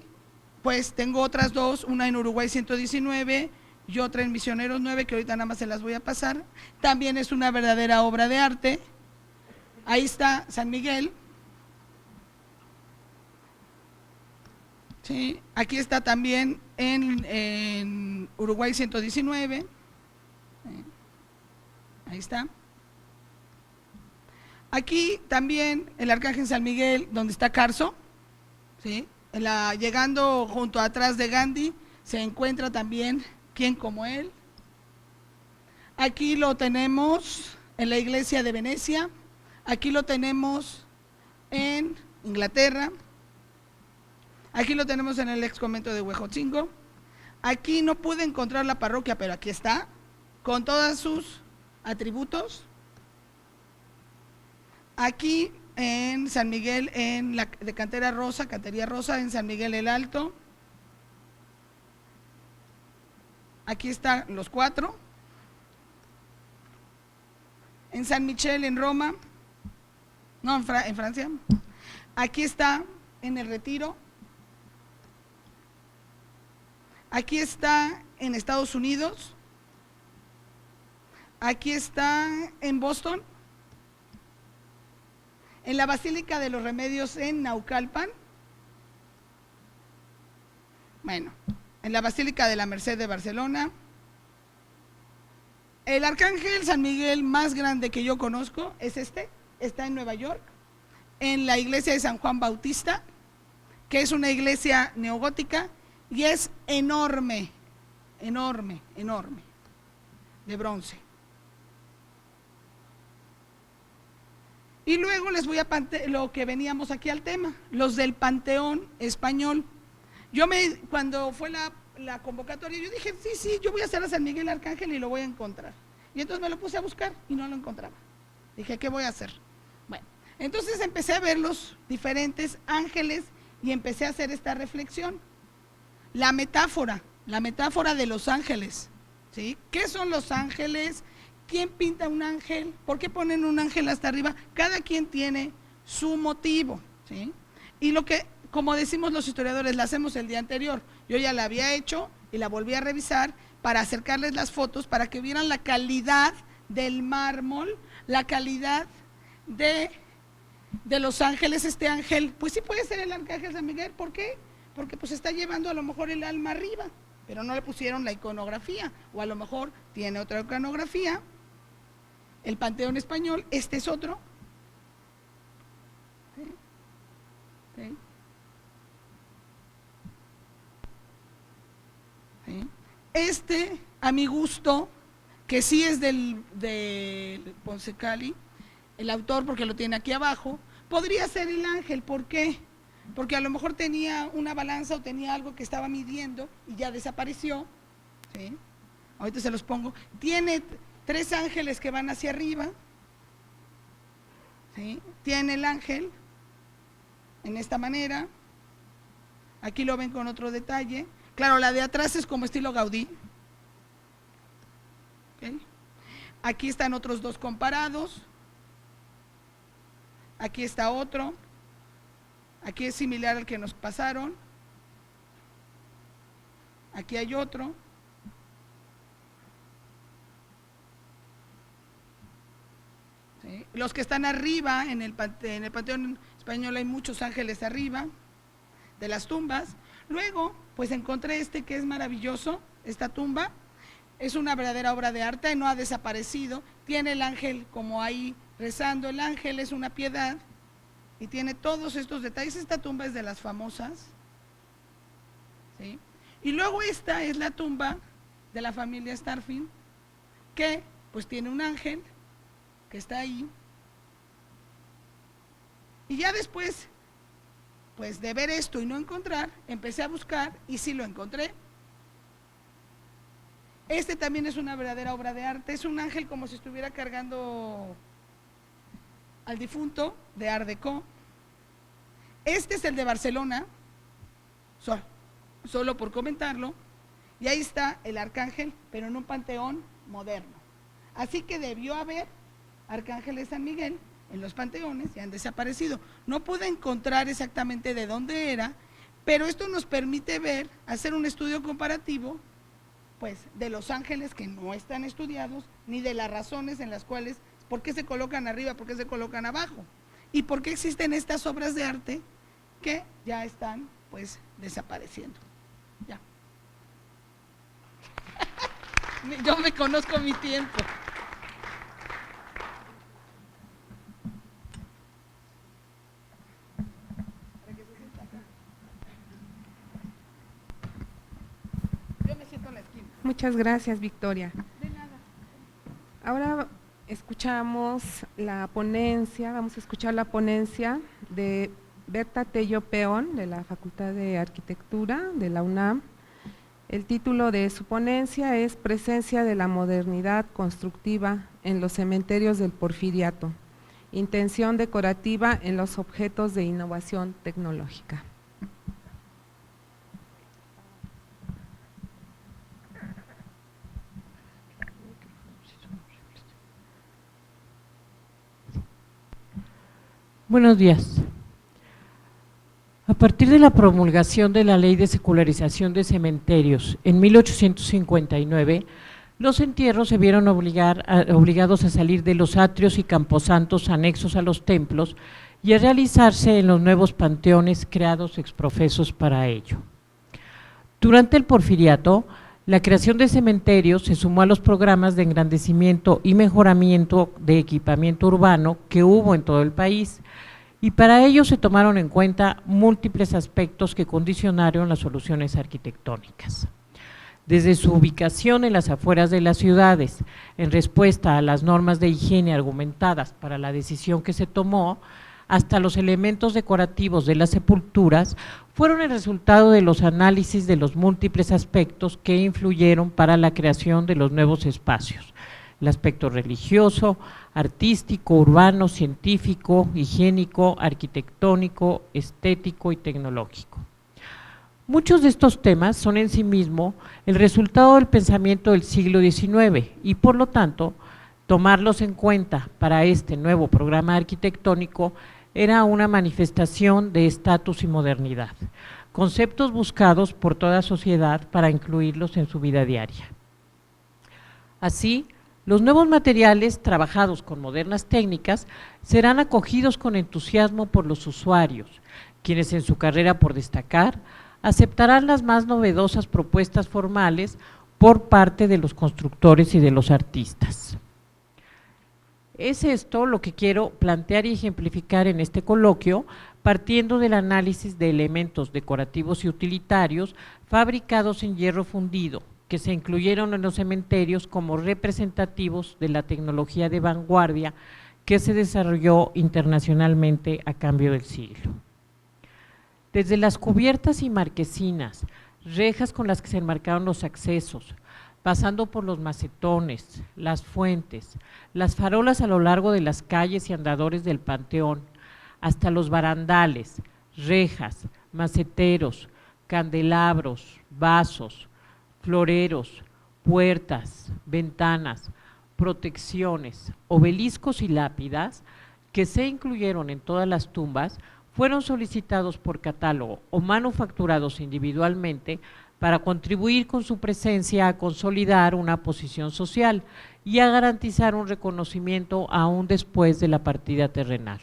pues tengo otras dos, una en Uruguay 119 y otra en Misioneros 9, que ahorita nada más se las voy a pasar. También es una verdadera obra de arte. Ahí está San Miguel. ¿Sí? Aquí está también en Uruguay 119. Ahí está. Aquí también el Arcángel San Miguel, donde está Carso, ¿sí? Llegando junto atrás de Gandhi, se encuentra también quien como él. Aquí lo tenemos en la iglesia de Venecia, aquí lo tenemos en Inglaterra, aquí lo tenemos en el ex convento de Huejotzingo. Aquí no pude encontrar la parroquia, pero aquí está, con todos sus atributos. Aquí en San Miguel, de Cantería Rosa, en San Miguel el Alto. Aquí están los cuatro. En San Michel en Roma, no, en Francia. Aquí está en el Retiro. Aquí está en Estados Unidos. Aquí está en Boston. En la Basílica de los Remedios en Naucalpan. Bueno, en la Basílica de la Merced de Barcelona. El Arcángel San Miguel más grande que yo conozco es está en Nueva York, en la iglesia de San Juan Bautista, que es una iglesia neogótica y es enorme, enorme, enorme, de bronce. Y luego les voy a lo que veníamos aquí al tema, los del Panteón Español. Cuando fue la convocatoria, yo dije, sí, yo voy a hacer a San Miguel Arcángel y lo voy a encontrar. Y entonces me lo puse a buscar y no lo encontraba. Dije, ¿qué voy a hacer? Bueno, entonces empecé a ver los diferentes ángeles y empecé a hacer esta reflexión. La metáfora de los ángeles, ¿sí? ¿Qué son los ángeles? ¿Quién pinta un ángel? ¿Por qué ponen un ángel hasta arriba? Cada quien tiene su motivo, ¿sí? Y lo que, como decimos los historiadores, la hacemos el día anterior. Yo ya la había hecho y la volví a revisar para acercarles las fotos, para que vieran la calidad del mármol, la calidad de los ángeles. Este ángel, pues sí puede ser el arcángel San Miguel. ¿Por qué? Porque pues está llevando a lo mejor el alma arriba, pero no le pusieron la iconografía, o a lo mejor tiene otra iconografía. El Panteón Español, este es otro. ¿Sí? ¿Sí? ¿Sí? Este, a mi gusto, que sí es del Ponce Cali, el autor, porque lo tiene aquí abajo, podría ser el ángel. ¿Por qué? Porque a lo mejor tenía una balanza o tenía algo que estaba midiendo y ya desapareció, ¿sí? Ahorita se los pongo. Tiene 3 ángeles que van hacia arriba, ¿sí? Tiene el ángel en esta manera. Aquí lo ven con otro detalle. Claro, la de atrás es como estilo Gaudí. ¿Okay? Aquí están otros 2 comparados. Aquí está otro. Aquí es similar al que nos pasaron. Aquí hay otro. ¿Sí? Los que están arriba, en el Panteón Español hay muchos ángeles arriba de las tumbas. Luego, pues encontré este que es maravilloso, esta tumba. Es una verdadera obra de arte, no ha desaparecido. Tiene el ángel como ahí rezando. El ángel es una piedad y tiene todos estos detalles. Esta tumba es de las famosas, ¿sí? Y luego esta es la tumba de la familia Starfield, que pues tiene un ángel que está ahí. Y ya después, pues de ver esto y no encontrar, empecé a buscar y sí lo encontré. Este también es una verdadera obra de arte. Es un ángel como si estuviera cargando al difunto, de Art Deco. Este es el de Barcelona, solo por comentarlo. Y ahí está el arcángel, pero en un panteón moderno. Así que debió haber arcángeles San Miguel en los panteones y han desaparecido. No pude encontrar exactamente de dónde era, pero esto nos permite ver, hacer un estudio comparativo, pues, de los ángeles que no están estudiados, ni de las razones en las cuales, por qué se colocan arriba, por qué se colocan abajo, y por qué existen estas obras de arte que ya están, pues, desapareciendo. Ya. Yo me conozco mi tiempo. Muchas gracias, Victoria. Ahora escuchamos la ponencia, vamos a escuchar la ponencia de Berta Tello Peón, de la Facultad de Arquitectura de la UNAM. El título de su ponencia es Presencia de la modernidad constructiva en los cementerios del Porfiriato, intención decorativa en los objetos de innovación tecnológica. Buenos días. A partir de la promulgación de la Ley de Secularización de Cementerios en 1859, los entierros se vieron obligados a salir de los atrios y camposantos anexos a los templos y a realizarse en los nuevos panteones creados exprofesos para ello. Durante el Porfiriato, la creación de cementerios se sumó a los programas de engrandecimiento y mejoramiento de equipamiento urbano que hubo en todo el país, y para ello se tomaron en cuenta múltiples aspectos que condicionaron las soluciones arquitectónicas. desde su ubicación en las afueras de las ciudades, en respuesta a las normas de higiene argumentadas para la decisión que se tomó, hasta los elementos decorativos de las sepulturas, fueron el resultado de los análisis de los múltiples aspectos que influyeron para la creación de los nuevos espacios: el aspecto religioso, artístico, urbano, científico, higiénico, arquitectónico, estético y tecnológico. Muchos de estos temas son en sí mismo el resultado del pensamiento del siglo XIX y, por lo tanto, tomarlos en cuenta para este nuevo programa arquitectónico era una manifestación de estatus y modernidad, conceptos buscados por toda sociedad para incluirlos en su vida diaria. Así, los nuevos materiales trabajados con modernas técnicas serán acogidos con entusiasmo por los usuarios, quienes en su carrera por destacar aceptarán las más novedosas propuestas formales por parte de los constructores y de los artistas. Es esto lo que quiero plantear y ejemplificar en este coloquio, partiendo del análisis de elementos decorativos y utilitarios fabricados en hierro fundido, que se incluyeron en los cementerios como representativos de la tecnología de vanguardia que se desarrolló internacionalmente a cambio del siglo. Desde las cubiertas y marquesinas, rejas con las que se enmarcaron los accesos, pasando por los macetones, las fuentes, las farolas a lo largo de las calles y andadores del Panteón, hasta los barandales, rejas, maceteros, candelabros, vasos, floreros, puertas, ventanas, protecciones, obeliscos y lápidas que se incluyeron en todas las tumbas fueron solicitados por catálogo o manufacturados individualmente para contribuir con su presencia a consolidar una posición social y a garantizar un reconocimiento aún después de la partida terrenal.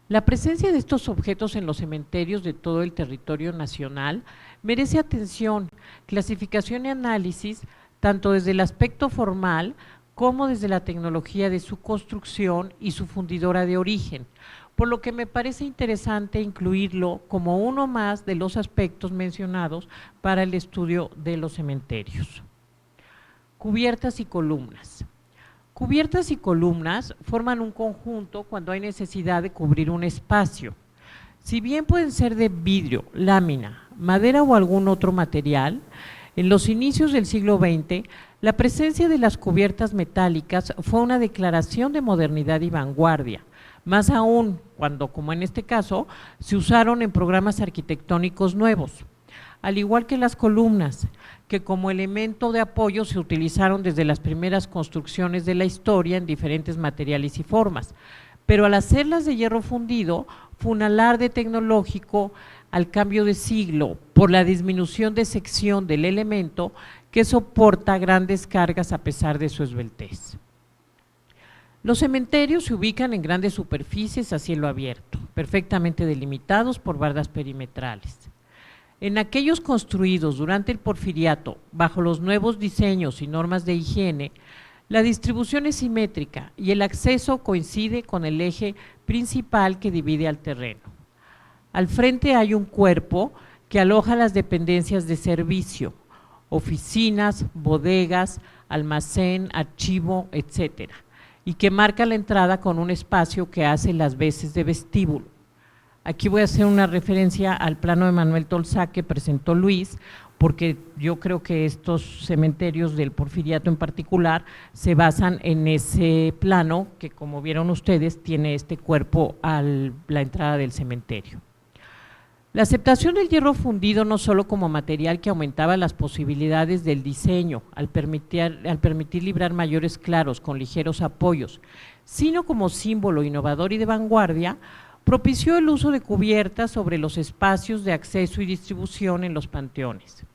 La presencia de estos objetos en los cementerios de todo el territorio nacional merece atención, clasificación y análisis, tanto desde el aspecto formal como desde la tecnología de su construcción y su fundidora de origen, por lo que me parece interesante incluirlo como uno más de los aspectos mencionados para el estudio de los cementerios. Cubiertas y columnas. Cubiertas y columnas forman un conjunto cuando hay necesidad de cubrir un espacio. Si bien pueden ser de vidrio, lámina, madera o algún otro material, en los inicios del siglo XX, la presencia de las cubiertas metálicas fue una declaración de modernidad y vanguardia, más aún cuando, como en este caso, se usaron en programas arquitectónicos nuevos, al igual que las columnas, que como elemento de apoyo se utilizaron desde las primeras construcciones de la historia en diferentes materiales y formas, pero al hacerlas de hierro fundido fue un alarde tecnológico al cambio de siglo por la disminución de sección del elemento que soporta grandes cargas a pesar de su esbeltez. Los cementerios se ubican en grandes superficies a cielo abierto, perfectamente delimitados por bardas perimetrales. En aquellos construidos durante el Porfiriato, bajo los nuevos diseños y normas de higiene, la distribución es simétrica y el acceso coincide con el eje principal que divide al terreno. Al frente hay un cuerpo que aloja las dependencias de servicio, oficinas, bodegas, almacén, archivo, etcétera, y que marca la entrada con un espacio que hace las veces de vestíbulo. Aquí voy a hacer una referencia al plano de Manuel Tolsá que presentó Luis, porque yo creo que estos cementerios del Porfiriato en particular se basan en ese plano que, como vieron ustedes, tiene este cuerpo a la entrada del cementerio. La aceptación del hierro fundido no solo como material que aumentaba las posibilidades del diseño al permitir librar mayores claros con ligeros apoyos, sino como símbolo innovador y de vanguardia, propició el uso de cubiertas sobre los espacios de acceso y distribución en los panteones.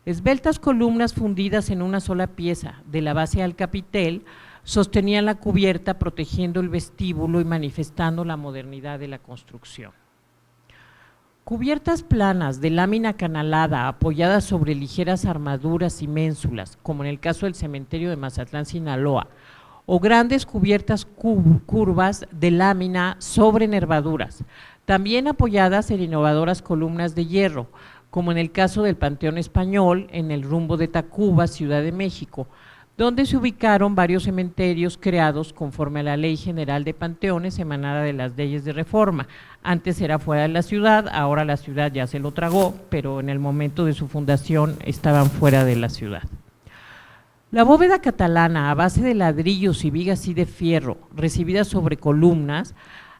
Esbeltas columnas fundidas en una sola pieza, de la base al capitel, sostenían la cubierta protegiendo el vestíbulo y manifestando la modernidad de la construcción. Cubiertas planas de lámina canalada apoyadas sobre ligeras armaduras y ménsulas, como en el caso del cementerio de Mazatlán, Sinaloa, o grandes cubiertas curvas de lámina sobre nervaduras, también apoyadas en innovadoras columnas de hierro, como en el caso del Panteón Español, en el rumbo de Tacuba, Ciudad de México, donde se ubicaron varios cementerios creados conforme a la Ley General de Panteones emanada de las leyes de reforma. Antes era fuera de la ciudad, ahora la ciudad ya se lo tragó, pero en el momento de su fundación estaban fuera de la ciudad. La bóveda catalana, a base de ladrillos y vigas y de fierro, recibidas sobre columnas,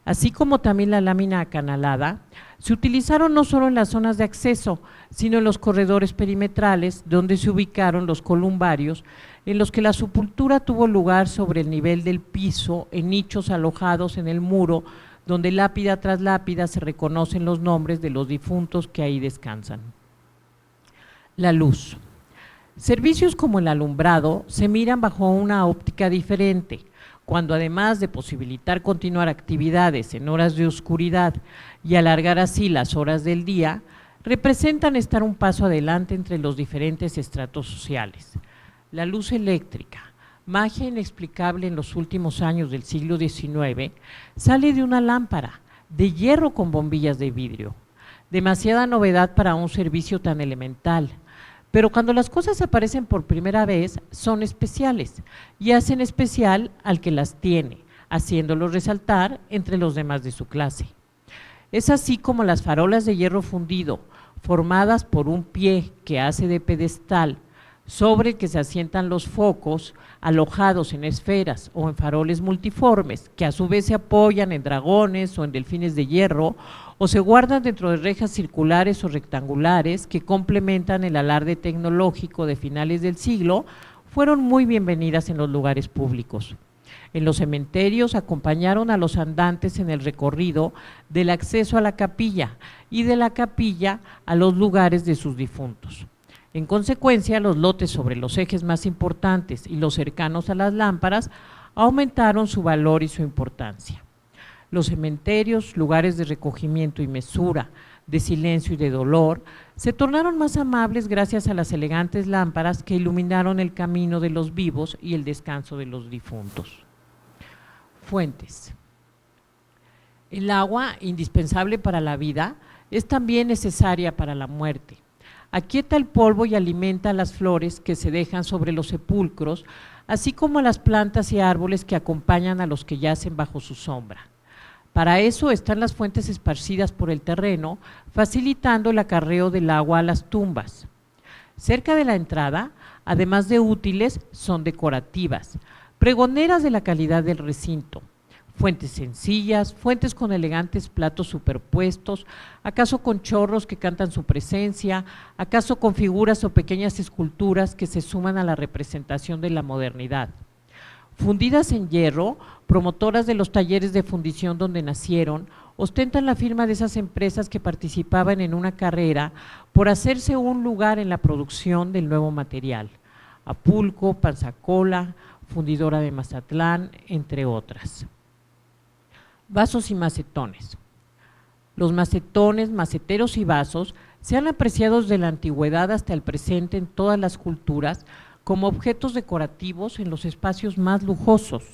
así como también la lámina acanalada, se utilizaron no solo en las zonas de acceso, sino en los corredores perimetrales, donde se ubicaron los columbarios, en los que la sepultura tuvo lugar sobre el nivel del piso, en nichos alojados en el muro, donde lápida tras lápida se reconocen los nombres de los difuntos que ahí descansan. La luz. Servicios como el alumbrado se miran bajo una óptica diferente, cuando además de posibilitar continuar actividades en horas de oscuridad y alargar así las horas del día, representan estar un paso adelante entre los diferentes estratos sociales. La luz eléctrica, magia inexplicable en los últimos años del siglo XIX, sale de una lámpara, de hierro con bombillas de vidrio. Demasiada novedad para un servicio tan elemental. Pero cuando las cosas aparecen por primera vez, son especiales y hacen especial al que las tiene, haciéndolos resaltar entre los demás de su clase. Es así como las farolas de hierro fundido, formadas por un pie que hace de pedestal, sobre el que se asientan los focos, alojados en esferas o en faroles multiformes, que a su vez se apoyan en dragones o en delfines de hierro, o se guardan dentro de rejas circulares o rectangulares que complementan el alarde tecnológico de finales del siglo, fueron muy bienvenidas en los lugares públicos. En los cementerios acompañaron a los andantes en el recorrido del acceso a la capilla y de la capilla a los lugares de sus difuntos. En consecuencia, los lotes sobre los ejes más importantes y los cercanos a las lámparas aumentaron su valor y su importancia. Los cementerios, lugares de recogimiento y mesura, de silencio y de dolor, se tornaron más amables gracias a las elegantes lámparas que iluminaron el camino de los vivos y el descanso de los difuntos. Fuentes. El agua, indispensable para la vida, es también necesaria para la muerte. Aquieta el polvo y alimenta las flores que se dejan sobre los sepulcros, así como las plantas y árboles que acompañan a los que yacen bajo su sombra. Para eso están las fuentes esparcidas por el terreno, facilitando el acarreo del agua a las tumbas. Cerca de la entrada, además de útiles, son decorativas, pregoneras de la calidad del recinto. Fuentes sencillas, fuentes con elegantes platos superpuestos, acaso con chorros que cantan su presencia, acaso con figuras o pequeñas esculturas que se suman a la representación de la modernidad. Fundidas en hierro, promotoras de los talleres de fundición donde nacieron, ostentan la firma de esas empresas que participaban en una carrera por hacerse un lugar en la producción del nuevo material. Apulco, Panzacola, Fundidora de Mazatlán, entre otras. Vasos y macetones. Los macetones, maceteros y vasos se han apreciado desde la antigüedad hasta el presente en todas las culturas como objetos decorativos en los espacios más lujosos,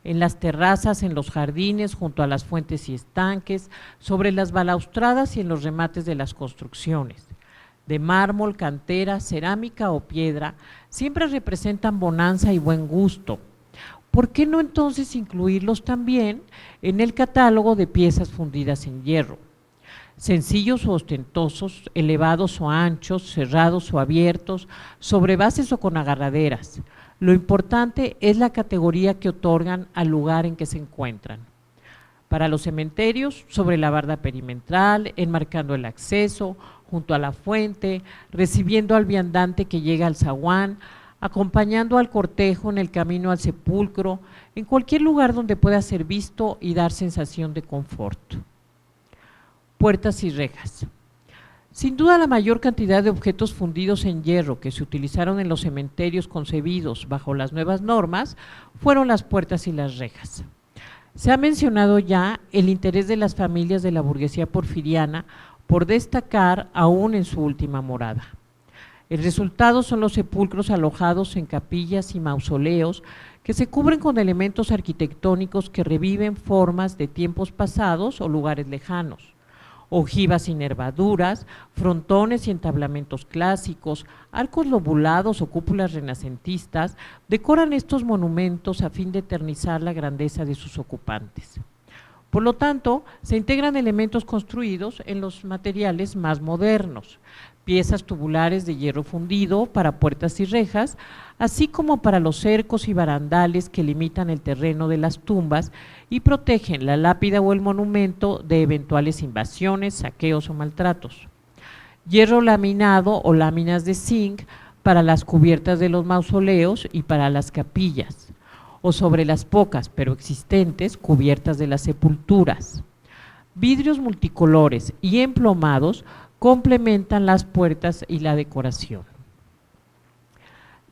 en las terrazas, en los jardines, junto a las fuentes y estanques, sobre las balaustradas y en los remates de las construcciones. De mármol, cantera, cerámica o piedra, siempre representan bonanza y buen gusto. ¿Por qué no entonces incluirlos también en el catálogo de piezas fundidas en hierro? Sencillos o ostentosos, elevados o anchos, cerrados o abiertos, sobre bases o con agarraderas. Lo importante es la categoría que otorgan al lugar en que se encuentran. Para los cementerios, sobre la barda perimetral, enmarcando el acceso, junto a la fuente, recibiendo al viandante que llega al zaguán, acompañando al cortejo en el camino al sepulcro, en cualquier lugar donde pueda ser visto y dar sensación de confort. Puertas y rejas. Sin duda la mayor cantidad de objetos fundidos en hierro que se utilizaron en los cementerios concebidos bajo las nuevas normas fueron las puertas y las rejas. Se ha mencionado ya el interés de las familias de la burguesía porfiriana por destacar aún en su última morada. El resultado son los sepulcros alojados en capillas y mausoleos que se cubren con elementos arquitectónicos que reviven formas de tiempos pasados o lugares lejanos. ojivas y nervaduras, frontones y entablamentos clásicos, arcos lobulados o cúpulas renacentistas decoran estos monumentos a fin de eternizar la grandeza de sus ocupantes. Por lo tanto, se integran elementos construidos en los materiales más modernos, piezas tubulares de hierro fundido para puertas y rejas, así como para los cercos y barandales que limitan el terreno de las tumbas y protegen la lápida o el monumento de eventuales invasiones, saqueos o maltratos. Hierro laminado o láminas de zinc para las cubiertas de los mausoleos y para las capillas, o sobre las pocas, pero existentes, cubiertas de las sepulturas. Vidrios multicolores y emplomados complementan las puertas y la decoración.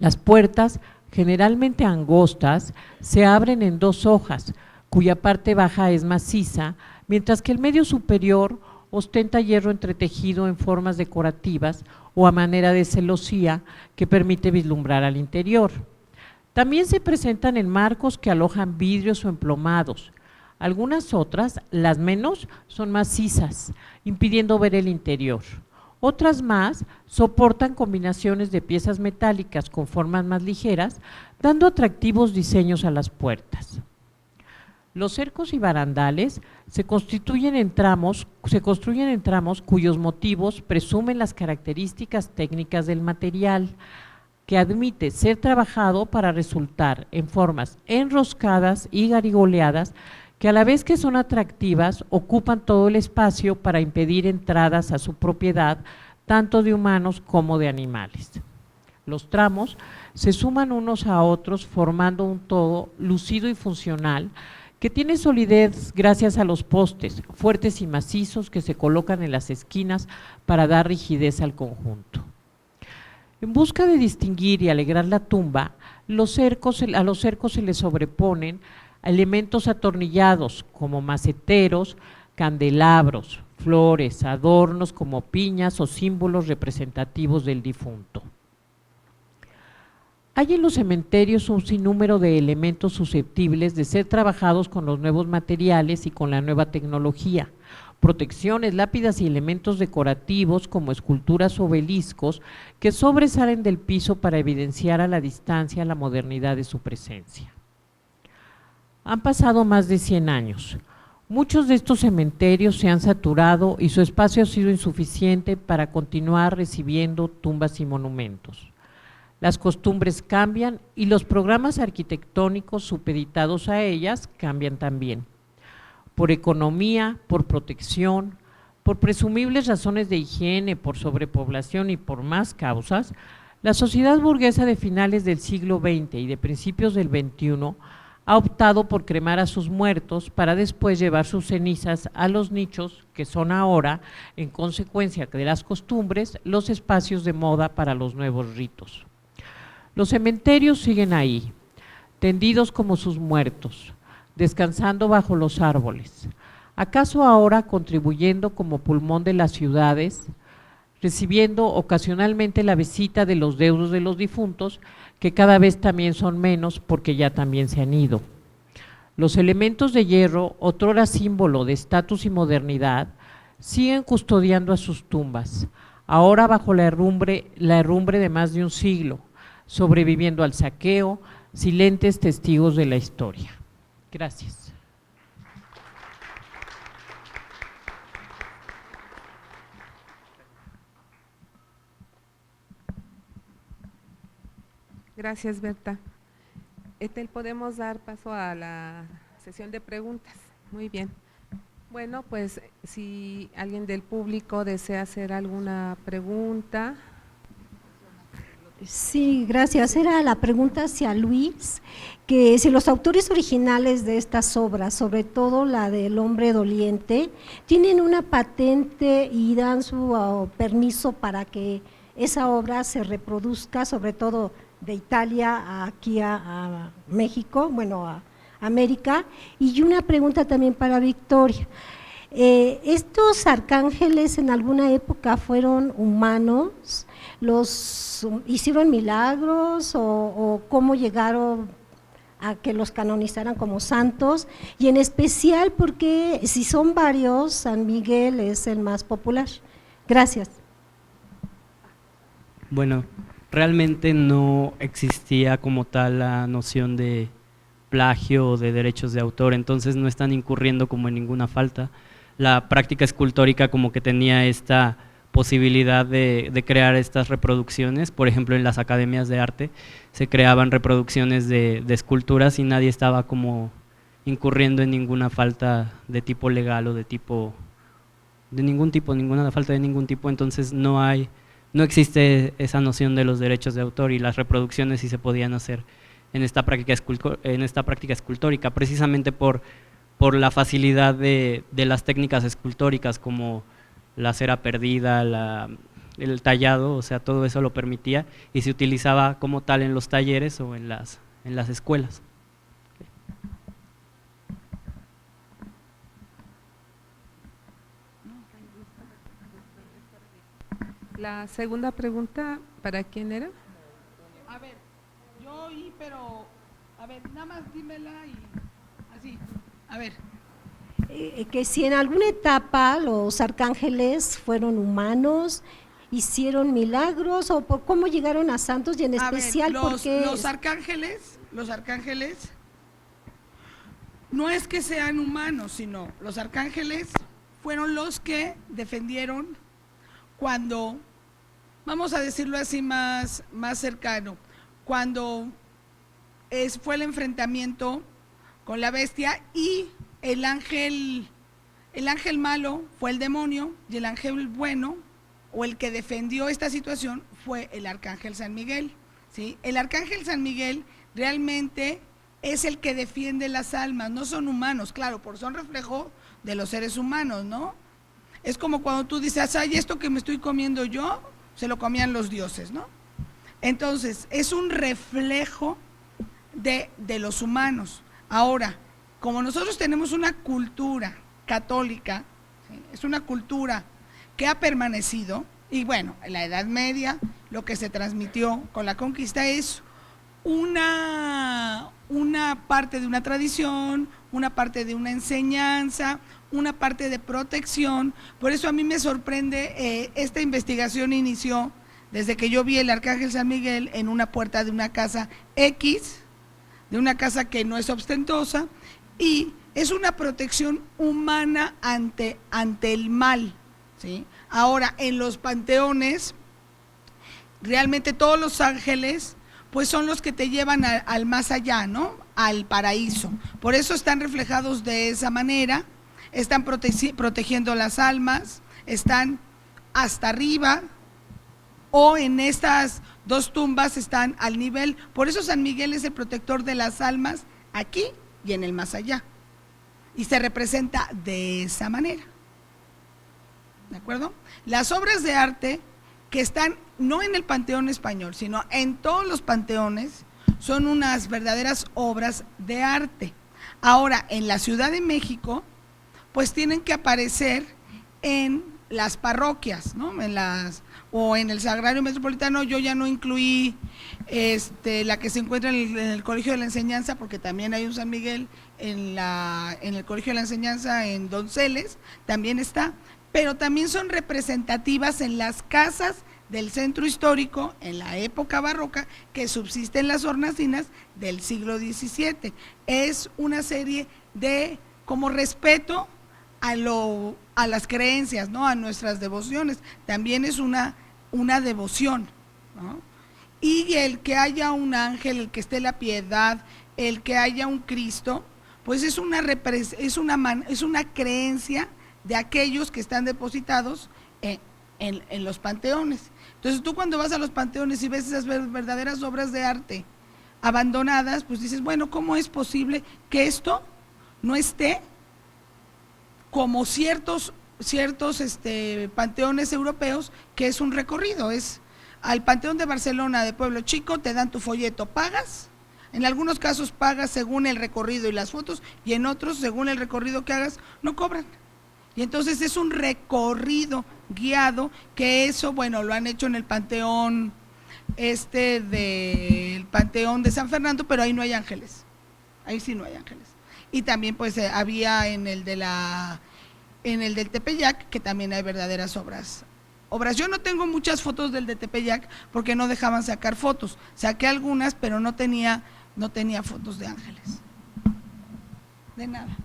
Las puertas, generalmente angostas, se abren en dos hojas, cuya parte baja es maciza, mientras que el medio superior ostenta hierro entretejido en formas decorativas o a manera de celosía que permite vislumbrar al interior. También se presentan en marcos que alojan vidrios o emplomados. Algunas otras, las menos, son macizas, impidiendo ver el interior. Otras más soportan combinaciones de piezas metálicas con formas más ligeras, dando atractivos diseños a las puertas. Los cercos y barandales se construyen en tramos cuyos motivos presumen las características técnicas del material, que admite ser trabajado para resultar en formas enroscadas y garigoleadas que a la vez que son atractivas ocupan todo el espacio para impedir entradas a su propiedad tanto de humanos como de animales. Los tramos se suman unos a otros formando un todo lucido y funcional que tiene solidez gracias a los postes fuertes y macizos que se colocan en las esquinas para dar rigidez al conjunto. En busca de distinguir y alegrar la tumba, a los cercos se les sobreponen elementos atornillados como maceteros, candelabros, flores, adornos como piñas o símbolos representativos del difunto. Hay en los cementerios un sinnúmero de elementos susceptibles de ser trabajados con los nuevos materiales y con la nueva tecnología. Protecciones, lápidas y elementos decorativos como esculturas o obeliscos que sobresalen del piso para evidenciar a la distancia la modernidad de su presencia. Han pasado más de 100 años. Muchos de estos cementerios se han saturado y su espacio ha sido insuficiente para continuar recibiendo tumbas y monumentos. Las costumbres cambian y los programas arquitectónicos supeditados a ellas cambian también. Por economía, por protección, por presumibles razones de higiene, por sobrepoblación y por más causas, la sociedad burguesa de finales del siglo XX y de principios del XXI ha optado por cremar a sus muertos para después llevar sus cenizas a los nichos que son ahora, en consecuencia de las costumbres, los espacios de moda para los nuevos ritos. Los cementerios siguen ahí, tendidos como sus muertos, descansando bajo los árboles, acaso ahora contribuyendo como pulmón de las ciudades, recibiendo ocasionalmente la visita de los deudos de los difuntos, que cada vez también son menos porque ya también se han ido. Los elementos de hierro, otrora símbolo de estatus y modernidad, siguen custodiando a sus tumbas, ahora bajo la herrumbre de más de un siglo, sobreviviendo al saqueo, silentes testigos de la historia. Gracias. Gracias, Berta. Etel, podemos dar paso a la sesión de preguntas. Muy bien. Bueno, pues si alguien del público desea hacer alguna pregunta. Sí, gracias. Era la pregunta hacia Luis, que si los autores originales de estas obras, sobre todo la del Hombre Doliente, tienen una patente y dan su permiso para que esa obra se reproduzca, sobre todo de Italia aquí a México, bueno, a América. Y una pregunta también para Victoria. ¿Estos arcángeles en alguna época fueron humanos? ¿Los hicieron milagros o cómo llegaron a que los canonizaran como santos, y en especial porque si son varios, San Miguel es el más popular. Gracias. Bueno, realmente no existía como tal la noción de plagio o de derechos de autor, entonces no están incurriendo como en ninguna falta. La práctica escultórica como que tenía esta posibilidad de crear estas reproducciones, por ejemplo en las academias de arte se creaban reproducciones de esculturas y nadie estaba como incurriendo en ninguna falta de tipo legal o de ninguna falta de ningún tipo, entonces no existe esa noción de los derechos de autor y las reproducciones sí se podían hacer en esta práctica escultórica, precisamente por la facilidad de las técnicas escultóricas como la cera perdida, el tallado, o sea, todo eso lo permitía y se utilizaba como tal en los talleres o en las escuelas. La segunda pregunta, ¿para quién era? A ver, yo oí, pero, a ver, nada más dímela y así, a ver. Que si en alguna etapa los arcángeles fueron humanos, hicieron milagros, o por cómo llegaron a santos, y en especial porque… Los arcángeles no es que sean humanos, sino los arcángeles fueron los que defendieron cuando, vamos a decirlo así más cercano, cuando fue el enfrentamiento con la bestia y el ángel malo fue el demonio y el ángel bueno o el que defendió esta situación fue el arcángel San Miguel, ¿sí? El arcángel San Miguel realmente es el que defiende las almas, no son humanos, claro, porque son reflejo de los seres humanos, ¿no? Es como cuando tú dices, ay, esto que me estoy comiendo yo, se lo comían los dioses, ¿no? Entonces, es un reflejo de los humanos. Ahora, como nosotros tenemos una cultura católica, ¿sí? Es una cultura que ha permanecido, y bueno, en la Edad Media, lo que se transmitió con la conquista es una parte de una tradición, una parte de una enseñanza, una parte de protección. Por eso a mí me sorprende, esta investigación inició desde que yo vi el arcángel San Miguel en una puerta de una casa X, de una casa que no es ostentosa, y es una protección humana ante el mal, ¿sí? Ahora, en los panteones, realmente todos los ángeles pues son los que te llevan al más allá, ¿no? Al paraíso. Por eso están reflejados de esa manera, están protegiendo las almas, están hasta arriba, o en estas dos tumbas están al nivel. Por eso San Miguel es el protector de las almas aquí y en el más allá. Y se representa de esa manera. ¿De acuerdo? Las obras de arte que están no en el panteón español, sino en todos los panteones, son unas verdaderas obras de arte. Ahora, en la Ciudad de México, pues tienen que aparecer en las parroquias, ¿no? O en el Sagrario Metropolitano. Yo ya no incluí la que se encuentra en el Colegio de la Enseñanza, porque también hay un San Miguel en el Colegio de la Enseñanza en Donceles, también está, pero también son representativas en las casas del centro histórico en la época barroca que subsisten las hornacinas del siglo XVII. Es una serie de como respeto a las creencias, ¿no? A nuestras devociones. También es una devoción, ¿no? Y el que haya un ángel, el que esté la piedad, el que haya un Cristo, pues es una creencia de aquellos que están depositados en los panteones. Entonces tú cuando vas a los panteones y ves esas verdaderas obras de arte abandonadas, pues dices, bueno, ¿cómo es posible que esto no esté como ciertos panteones europeos, que es un recorrido? Es al Panteón de Barcelona de Pueblo Chico, te dan tu folleto, pagas, en algunos casos pagas según el recorrido y las fotos, y en otros, según el recorrido que hagas, no cobran. Y entonces es un recorrido guiado, que eso, bueno, lo han hecho en el panteón del Panteón de San Fernando, pero ahí no hay ángeles. ahí sí no hay ángeles. Y también pues había en el del Tepeyac, que también hay verdaderas obras. Yo no tengo muchas fotos del de Tepeyac porque no dejaban sacar fotos. Saqué algunas, pero no tenía fotos de ángeles. De nada.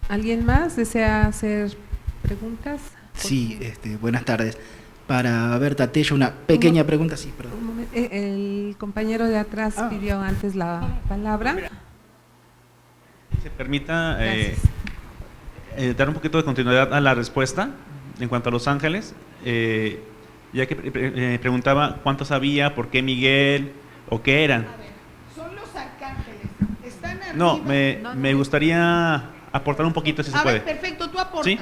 ¿Alguien más desea hacer preguntas? Sí, buenas tardes. Para Berta Tello, una pequeña pregunta, sí, perdón. Un momento, el compañero de atrás pidió antes la palabra. Si se permita Gracias. dar un poquito de continuidad a la respuesta en cuanto a los ángeles, ya que preguntaba cuántos había, por qué Miguel o qué eran. A ver, son los arcángeles. Están arriba. No, me gustaría aportar un poquito si se puede. A ver, perfecto, tú aportas. ¿Sí?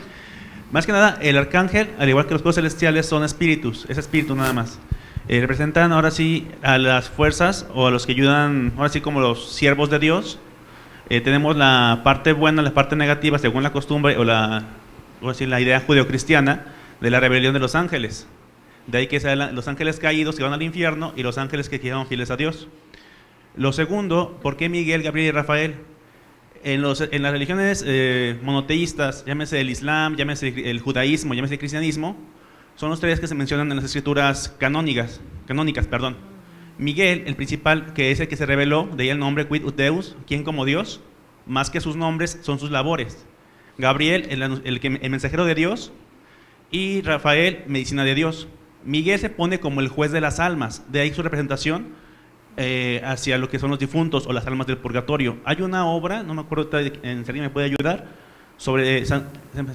Más que nada, el arcángel, al igual que los cuerpos celestiales, son espíritus, es espíritu nada más. Representan ahora sí a las fuerzas o a los que ayudan, ahora sí como los siervos de Dios. Tenemos la parte buena, la parte negativa, según la costumbre o la idea judeocristiana de la rebelión de los ángeles. De ahí que sean los ángeles caídos que van al infierno y los ángeles que quedaron fieles a Dios. Lo segundo, ¿por qué Miguel, Gabriel y Rafael? En las religiones monoteístas, llámese el Islam, llámese el judaísmo, llámese el cristianismo, son los tres que se mencionan en las escrituras canónicas. Miguel, el principal, que es el que se reveló, de ahí el nombre Quid ut Deus, quien como Dios, más que sus nombres, son sus labores. Gabriel, el mensajero de Dios, y Rafael, medicina de Dios. Miguel se pone como el juez de las almas, de ahí su representación hacia lo que son los difuntos o las almas del purgatorio. Hay una obra, no me acuerdo en si alguien me puede ayudar, se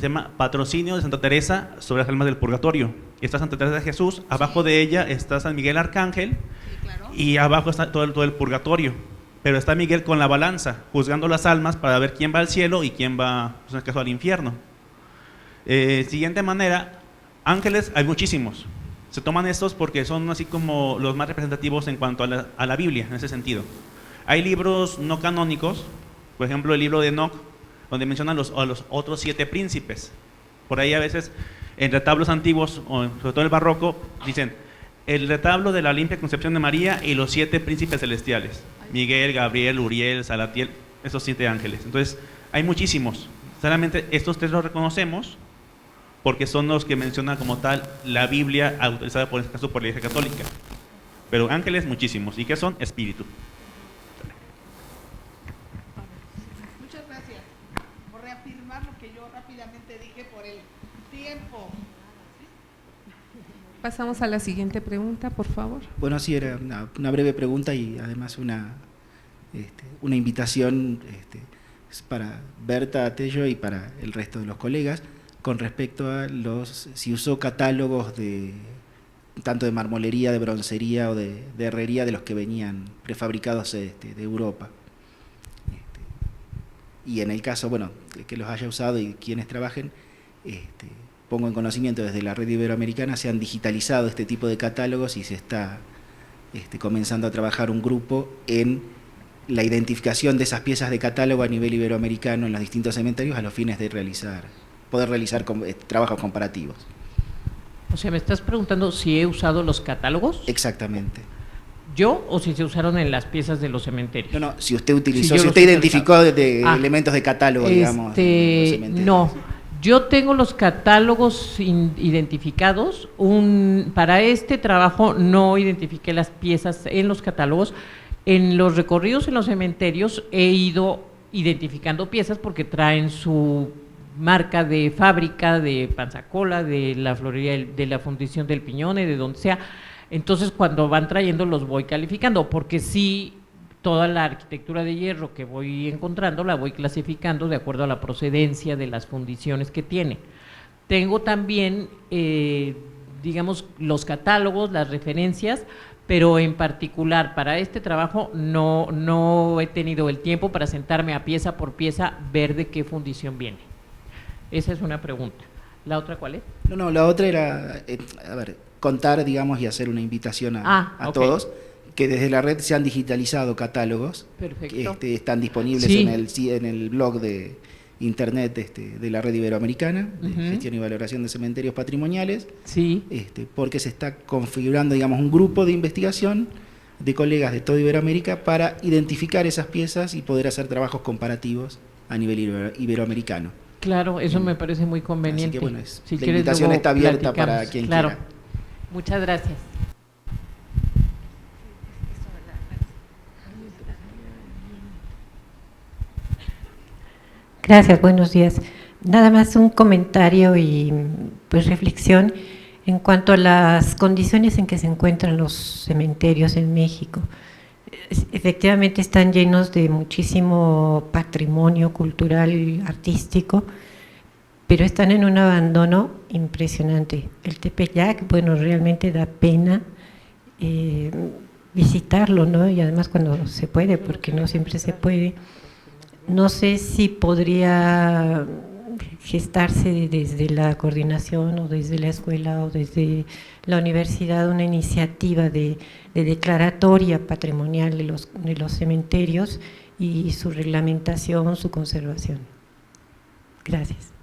llama Patrocinio de Santa Teresa sobre las almas del purgatorio. Está Santa Teresa de Jesús, abajo de ella está San Miguel Arcángel, sí, claro. Y abajo está todo el purgatorio. Pero está Miguel con la balanza, juzgando las almas para ver quién va al cielo y quién va, pues en el caso, al infierno. Siguiente manera, ángeles hay muchísimos. Se toman estos porque son así como los más representativos en cuanto a la Biblia, en ese sentido. Hay libros no canónicos, por ejemplo el libro de Enoch, donde mencionan a los otros 7 príncipes. Por ahí a veces en retablos antiguos, o sobre todo el barroco, dicen el retablo de la limpia concepción de María y los 7 príncipes celestiales. Miguel, Gabriel, Uriel, Salatiel, esos 7 ángeles. Entonces hay muchísimos. Solamente estos 3 los reconocemos porque son los que menciona como tal la Biblia autorizada por este caso por la Iglesia Católica. Pero ángeles muchísimos. ¿Y qué son? Espíritu. Muchas gracias por reafirmar lo que yo rápidamente dije por el tiempo. Pasamos a la siguiente pregunta, por favor. Bueno, sí, era una breve pregunta y además una invitación para Berta Tello y para el resto de los colegas con respecto a si usó catálogos tanto de marmolería, de broncería o de herrería de los que venían prefabricados de Europa. Y en el caso, bueno, de que los haya usado y quienes trabajen, pongo en conocimiento desde la red iberoamericana, se han digitalizado este tipo de catálogos y se está comenzando a trabajar un grupo en la identificación de esas piezas de catálogo a nivel iberoamericano en los distintos cementerios a los fines de poder realizar trabajos comparativos. O sea, ¿me estás preguntando si he usado los catálogos? Exactamente. ¿Yo o si se usaron en las piezas de los cementerios? No, si usted utilizó, Si si yo usted los identificó elementos de catálogo, digamos, en los cementerios. No, yo tengo los catálogos identificados. Para este trabajo no identifiqué las piezas en los catálogos. En los recorridos en los cementerios he ido identificando piezas porque traen su marca de fábrica, de Panzacola, de la florería, de la fundición del Piñone, de donde sea. Entonces, cuando van trayendo los voy calificando, porque sí, toda la arquitectura de hierro que voy encontrando la voy clasificando de acuerdo a la procedencia de las fundiciones que tiene. Tengo también, digamos, los catálogos, las referencias, pero en particular para este trabajo no he tenido el tiempo para sentarme a pieza por pieza, ver de qué fundición viene. Esa es una pregunta. ¿La otra cuál es? No, la otra era, contar, digamos, y hacer una invitación a okay. todos, que desde la red se han digitalizado catálogos. Perfecto. Que están disponibles Sí. en el blog de internet de la red iberoamericana, de gestión y valoración de cementerios patrimoniales, Sí. porque se está configurando, digamos, un grupo de investigación de colegas de toda Iberoamérica para identificar esas piezas y poder hacer trabajos comparativos a nivel iberoamericano. Claro, eso me parece muy conveniente. Así que bueno, Si la quieres, invitación luego está abierta para platicamos. quien Claro. quiera. Muchas gracias. Gracias, buenos días. Nada más un comentario y pues reflexión en cuanto a las condiciones en que se encuentran los cementerios en México. Efectivamente están llenos de muchísimo patrimonio cultural y artístico, pero están en un abandono impresionante. El Tepeyac, bueno, realmente da pena visitarlo, ¿no? Y además cuando se puede, porque no siempre se puede. No sé si podría gestarse desde la coordinación o desde la escuela o desde la universidad una iniciativa de declaratoria patrimonial de los cementerios y su reglamentación, su conservación. Gracias.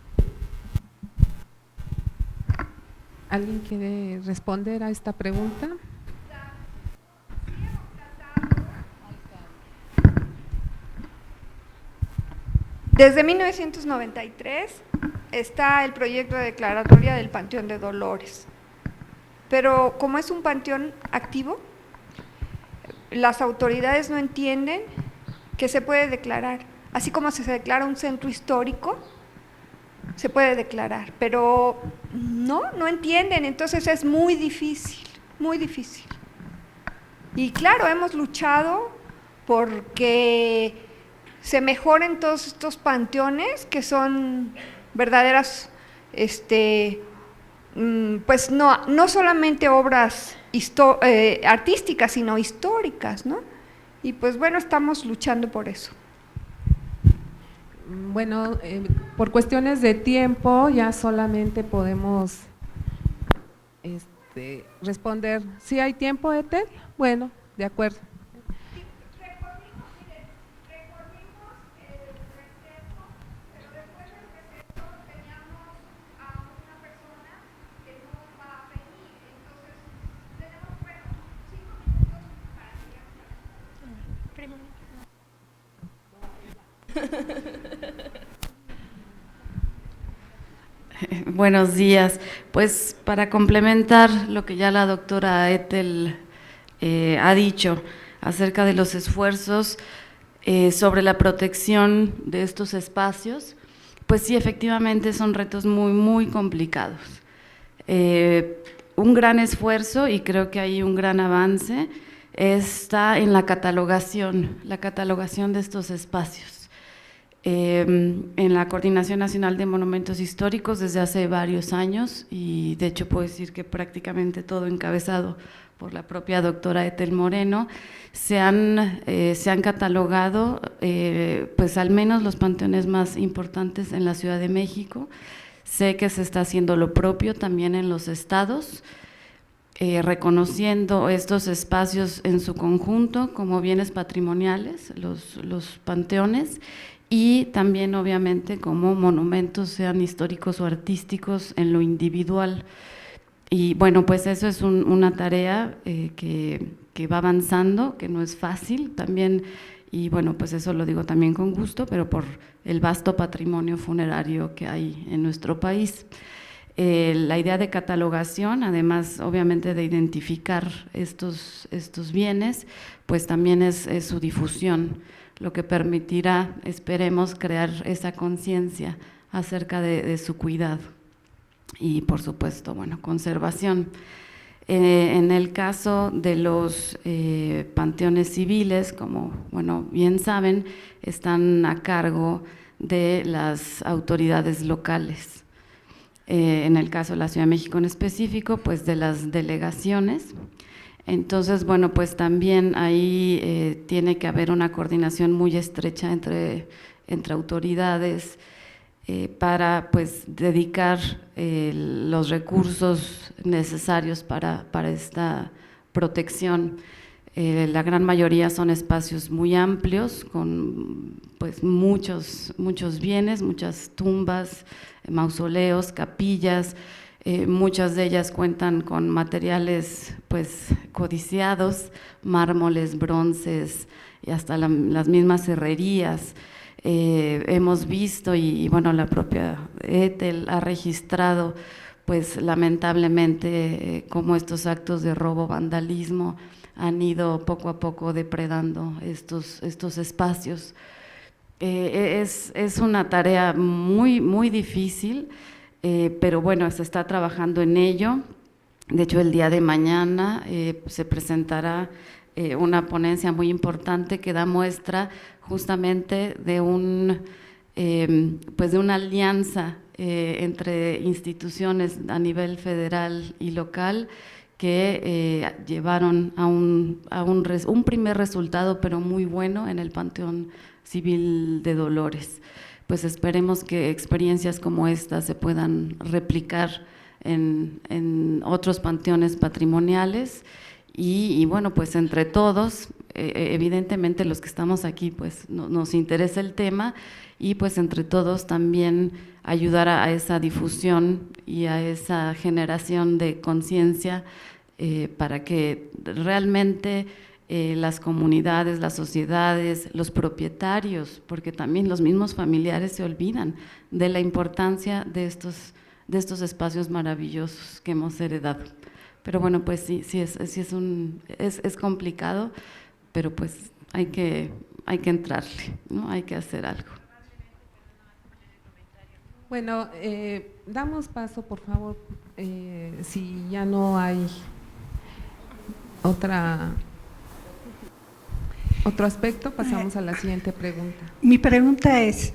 ¿Alguien quiere responder a esta pregunta? Desde 1993 está el proyecto de declaratoria del Panteón de Dolores, pero como es un panteón activo, las autoridades no entienden que se puede declarar, así como se declara un centro histórico, se puede declarar, pero no entienden, entonces es muy difícil, muy difícil. Y claro, hemos luchado porque se mejoren todos estos panteones que son verdaderas, pues no solamente obras artísticas, sino históricas, ¿no? Y pues bueno, estamos luchando por eso. Bueno, por cuestiones de tiempo ya solamente podemos responder. ¿Sí hay tiempo, Ethel? Bueno, de acuerdo. Buenos días. Pues para complementar lo que ya la doctora Ethel ha dicho acerca de los esfuerzos sobre la protección de estos espacios, pues sí, efectivamente son retos muy, muy complicados. Un gran esfuerzo, y creo que hay un gran avance, está en la catalogación de estos espacios. En la Coordinación Nacional de Monumentos Históricos desde hace varios años, y de hecho puedo decir que prácticamente todo encabezado por la propia doctora Ethel Moreno, se han catalogado pues al menos los panteones más importantes en la Ciudad de México. Sé que se está haciendo lo propio también en los estados, reconociendo estos espacios en su conjunto como bienes patrimoniales, los panteones, y también obviamente como monumentos, sean históricos o artísticos, en lo individual. Y bueno, pues eso es una tarea que va avanzando, que no es fácil también, y bueno, pues eso lo digo también con gusto, pero por el vasto patrimonio funerario que hay en nuestro país. La idea de catalogación, además obviamente de identificar estos bienes, pues también es su difusión, lo que permitirá, esperemos, crear esa conciencia acerca de su cuidado y por supuesto, bueno, conservación. En el caso de los panteones civiles, como bueno, bien saben, están a cargo de las autoridades locales. En el caso de la Ciudad de México en específico, pues de las delegaciones. Entonces, bueno, pues también ahí tiene que haber una coordinación muy estrecha entre autoridades para pues dedicar los recursos necesarios para esta protección. La gran mayoría son espacios muy amplios, con pues muchos bienes, muchas tumbas, mausoleos, capillas. Muchas de ellas cuentan con materiales pues codiciados, mármoles, bronces y hasta las mismas herrerías. Hemos visto y bueno, la propia Ethel ha registrado pues lamentablemente cómo estos actos de robo, vandalismo han ido poco a poco depredando estos espacios. Es una tarea muy difícil, pero bueno, se está trabajando en ello. De hecho, el día de mañana se presentará una ponencia muy importante que da muestra justamente de pues de una alianza entre instituciones a nivel federal y local que llevaron a un primer resultado, pero muy bueno, en el Panteón Civil de Dolores. Pues esperemos que experiencias como esta se puedan replicar en otros panteones patrimoniales y bueno, pues entre todos, evidentemente los que estamos aquí, pues nos interesa el tema y pues entre todos también ayudar a esa difusión y a esa generación de conciencia para que realmente las comunidades, las sociedades, los propietarios, porque también los mismos familiares se olvidan de la importancia de estos espacios maravillosos que hemos heredado. Pero bueno, pues sí es complicado, pero pues hay que entrarle, ¿no? Hay que hacer algo. Bueno, damos paso, por favor, si ya no hay otro aspecto, pasamos a la siguiente pregunta. Mi pregunta es,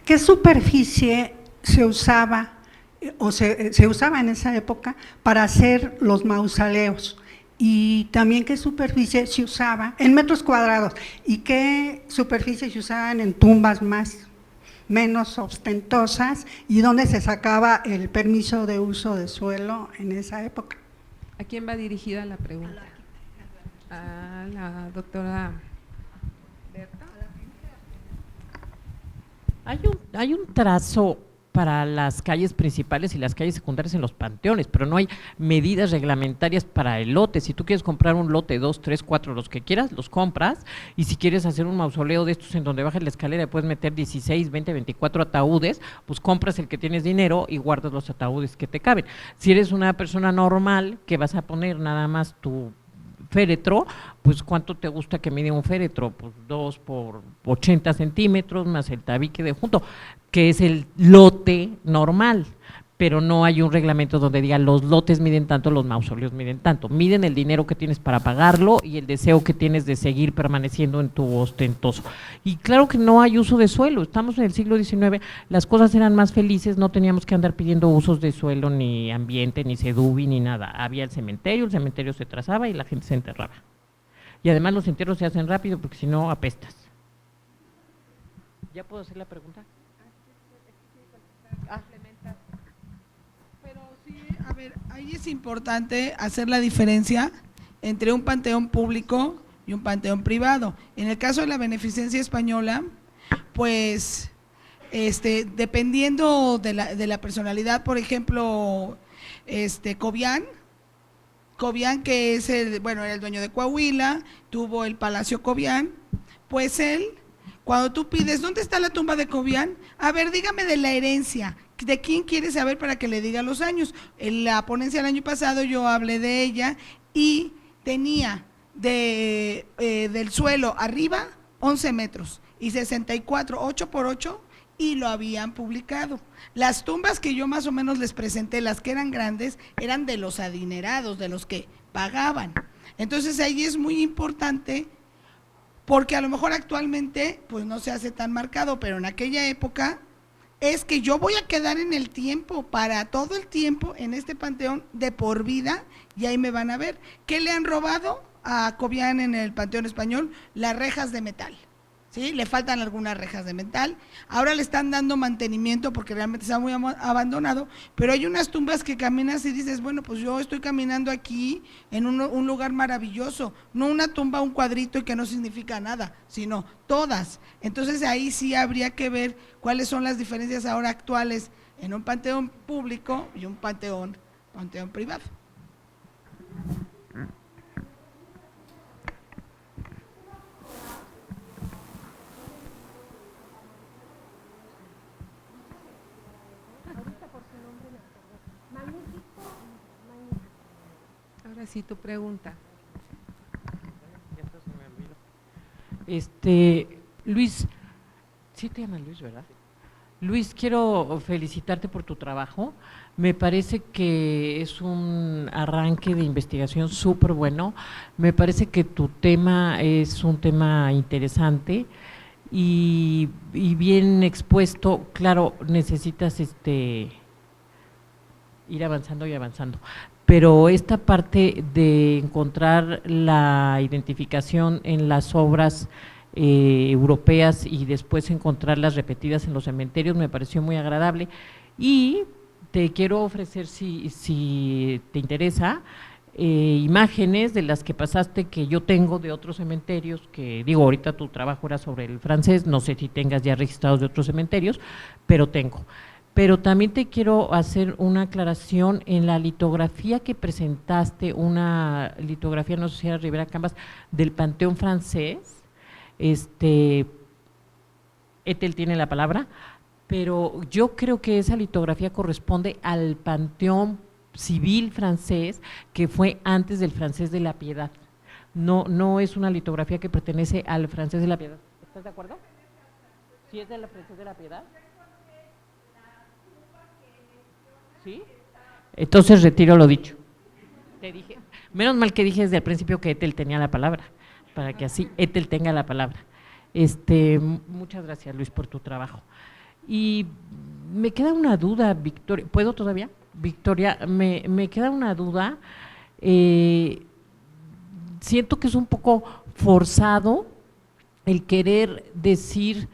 ¿qué superficie se usaba o se usaba en esa época para hacer los mausoleos? Y también qué superficie se usaba en metros cuadrados y qué superficie se usaban en tumbas menos ostentosas y dónde se sacaba el permiso de uso de suelo en esa época. ¿A quién va dirigida la pregunta? A la doctora Berta. Hay un trazo para las calles principales y las calles secundarias en los panteones, pero no hay medidas reglamentarias para el lote. Si tú quieres comprar un lote, 2, 3, 4, los que quieras, los compras, y si quieres hacer un mausoleo de estos en donde bajes la escalera y puedes meter 16, 20, 24 ataúdes, pues compras el que tienes dinero y guardas los ataúdes que te caben. Si eres una persona normal, que vas a poner nada más tu féretro, pues ¿cuánto te gusta que mide un féretro? Pues 2 por 80 centímetros más el tabique de junto, que es el lote normal, pero no hay un reglamento donde diga los lotes miden tanto, los mausoleos miden tanto. Miden el dinero que tienes para pagarlo y el deseo que tienes de seguir permaneciendo en tu ostentoso. Y claro que no hay uso de suelo, estamos en el siglo XIX, las cosas eran más felices, no teníamos que andar pidiendo usos de suelo, ni ambiente, ni sedubi, ni nada. Había el cementerio se trazaba y la gente se enterraba. Y además los entierros se hacen rápido porque si no apestas. ¿Ya puedo hacer la pregunta? Pero sí, a ver, ahí es importante hacer la diferencia entre un panteón público y un panteón privado. En el caso de la beneficencia española, pues dependiendo de la personalidad, por ejemplo, Cobian, que es era el dueño de Coahuila, tuvo el Palacio Cobian, pues él, cuando tú pides, ¿dónde está la tumba de Cobian? A ver, dígame de la herencia, ¿de quién quiere saber para que le diga los años? En la ponencia del año pasado yo hablé de ella y tenía del suelo arriba 11 metros y 64, 8 por 8, y lo habían publicado. Las tumbas que yo más o menos les presenté, las que eran grandes, eran de los adinerados, de los que pagaban. Entonces ahí es muy importante, porque a lo mejor actualmente pues no se hace tan marcado, pero en aquella época es que yo voy a quedar en el tiempo, para todo el tiempo en este panteón de por vida, y ahí me van a ver. ¿Qué le han robado a Cobian en el Panteón Español? Las rejas de metal. ¿Sí? Le faltan algunas rejas de metal, ahora le están dando mantenimiento porque realmente está muy abandonado, pero hay unas tumbas que caminas y dices, bueno, pues yo estoy caminando aquí en un lugar maravilloso, no una tumba, un cuadrito y que no significa nada, sino todas. Entonces ahí sí habría que ver cuáles son las diferencias ahora actuales en un panteón público y un panteón privado. Ahora sí, tu pregunta. Luis, sí te llamas Luis, ¿verdad? Luis, quiero felicitarte por tu trabajo. Me parece que es un arranque de investigación súper bueno. Me parece que tu tema es un tema interesante y bien expuesto. Claro, necesitas ir avanzando y avanzando. Pero esta parte de encontrar la identificación en las obras europeas y después encontrarlas repetidas en los cementerios me pareció muy agradable y te quiero ofrecer, si te interesa, imágenes de las que pasaste que yo tengo de otros cementerios, que digo, ahorita tu trabajo era sobre el francés, no sé si tengas ya registrados de otros cementerios, pero tengo. Pero también te quiero hacer una aclaración en la litografía que presentaste, una litografía, no sé si era Rivera Cambas, del Panteón francés. Ethel tiene la palabra, pero yo creo que esa litografía corresponde al Panteón Civil francés, que fue antes del francés de la Piedad. No es una litografía que pertenece al francés de la Piedad. ¿Estás de acuerdo? ¿Sí es del francés de la Piedad? ¿Sí? Entonces retiro lo dicho. Te dije, menos mal que dije desde el principio que Ethel tenía la palabra, para que así Ethel tenga la palabra. Muchas gracias, Luis, por tu trabajo. Y me queda una duda, Victoria, ¿puedo todavía? Victoria, me queda una duda, siento que es un poco forzado el querer decir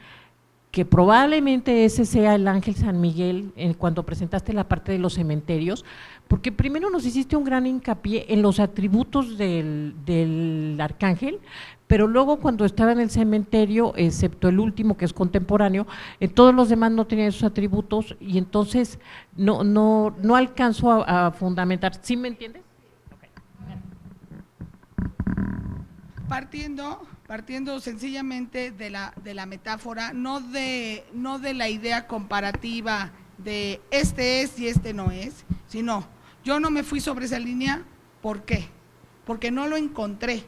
que probablemente ese sea el ángel San Miguel cuando presentaste la parte de los cementerios, porque primero nos hiciste un gran hincapié en los atributos del arcángel, pero luego cuando estaba en el cementerio, excepto el último que es contemporáneo, todos los demás no tenían esos atributos y entonces no alcanzo a fundamentar. ¿Sí me entiendes? Partiendo sencillamente de la metáfora, no de la idea comparativa de este es y este no es, sino yo no me fui sobre esa línea, ¿por qué? Porque no lo encontré.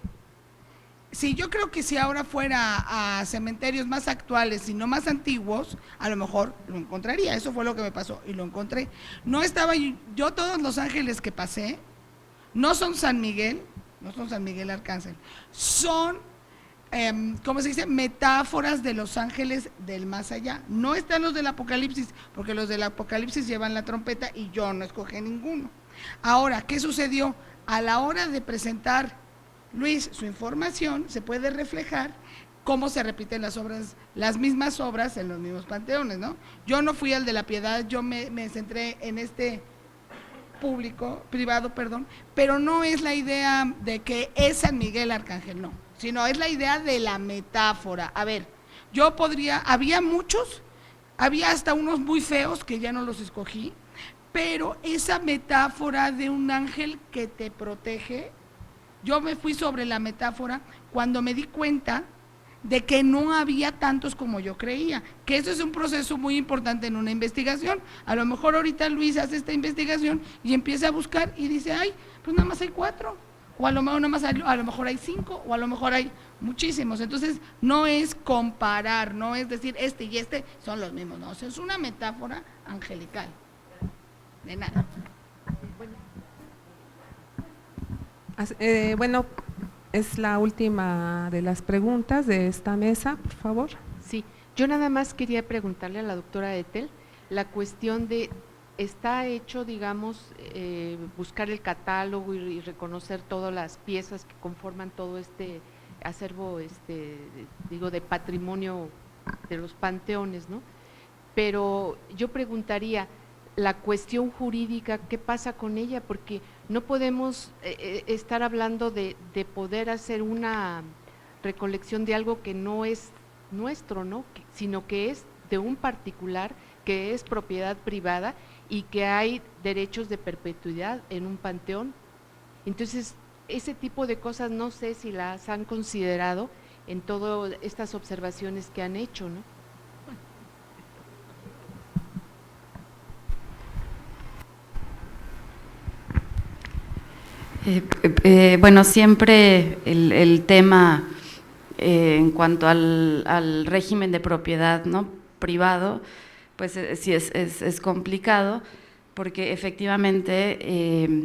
Sí, yo creo que si ahora fuera a cementerios más actuales y no más antiguos, a lo mejor lo encontraría. Eso fue lo que me pasó y lo encontré. No estaba yo todos los ángeles que pasé no son San Miguel Arcángel, son ¿cómo se dice? Metáforas de los ángeles del más allá. No están los del Apocalipsis, porque los del Apocalipsis llevan la trompeta y yo no escogí ninguno. Ahora, ¿qué sucedió? A la hora de presentar Luis su información, se puede reflejar cómo se repiten las mismas obras en los mismos panteones, ¿no? Yo no fui al de la Piedad, yo me centré en este privado, pero no es la idea de que es San Miguel Arcángel, no, sino es la idea de la metáfora. A ver, había muchos, había hasta unos muy feos que ya no los escogí, pero esa metáfora de un ángel que te protege, yo me fui sobre la metáfora cuando me di cuenta de que no había tantos como yo creía, que eso es un proceso muy importante en una investigación. A lo mejor ahorita Luis hace esta investigación y empieza a buscar y dice, ay, pues nada más hay 4, o a lo mejor hay 5, o a lo mejor hay muchísimos. Entonces no es comparar, no es decir este y este son los mismos, no, es una metáfora angelical, de nada. Bueno, es la última de las preguntas de esta mesa, por favor. Sí, yo nada más quería preguntarle a la doctora Ethel la cuestión de, ¿está hecho, digamos, buscar el catálogo y reconocer todas las piezas que conforman todo este acervo, de patrimonio de los panteones, ¿no? Pero yo preguntaría, la cuestión jurídica, ¿qué pasa con ella? Porque no podemos estar hablando de poder hacer una recolección de algo que no es nuestro, ¿no? Sino que es de un particular que es propiedad privada y que hay derechos de perpetuidad en un panteón. Entonces, ese tipo de cosas no sé si las han considerado en todas estas observaciones que han hecho, ¿no? Bueno, siempre el tema en cuanto al régimen de propiedad, ¿no?, privado, pues sí es complicado, porque efectivamente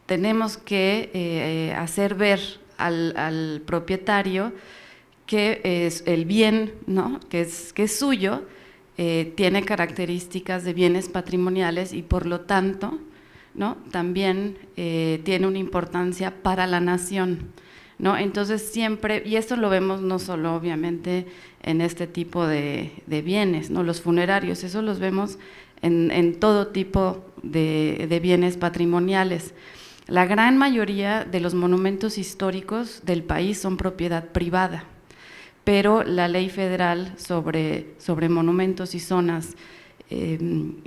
tenemos que hacer ver al propietario que es el bien, ¿no?, que es suyo, tiene características de bienes patrimoniales y por lo tanto, ¿no?, también tiene una importancia para la nación, ¿no? Entonces siempre, y esto lo vemos no solo obviamente en este tipo de bienes, ¿no?, los funerarios, eso los vemos en todo tipo de bienes patrimoniales. La gran mayoría de los monumentos históricos del país son propiedad privada, pero la ley federal sobre monumentos y zonas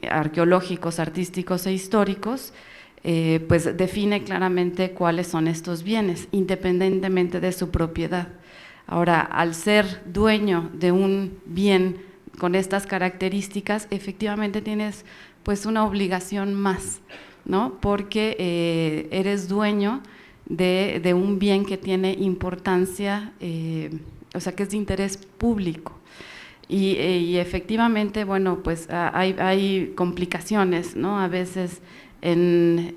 arqueológicos, artísticos e históricos, pues define claramente cuáles son estos bienes, independientemente de su propiedad. Ahora, al ser dueño de un bien con estas características, efectivamente tienes pues una obligación más, ¿no?, porque eres dueño de un bien que tiene importancia, o sea, que es de interés público. Y efectivamente, bueno, pues hay complicaciones, ¿no?, a veces en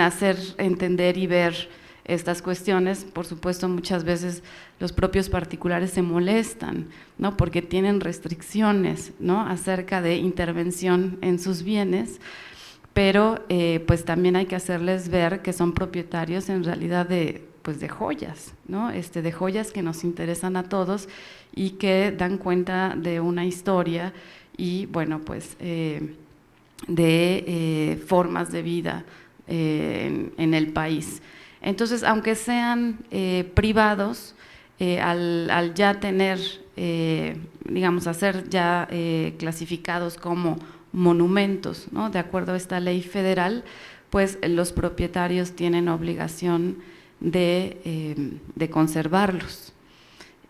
hacer entender y ver estas cuestiones. Por supuesto, muchas veces los propios particulares se molestan, ¿no?, porque tienen restricciones, ¿no?, acerca de intervención en sus bienes, pero pues también hay que hacerles ver que son propietarios en realidad de joyas, ¿no?, de joyas que nos interesan a todos y que dan cuenta de una historia y, bueno, pues de formas de vida en el país. Entonces, aunque sean privados, al ya tener, digamos, a ser ya clasificados como monumentos, ¿no?, de acuerdo a esta ley federal, pues los propietarios tienen obligación de conservarlos.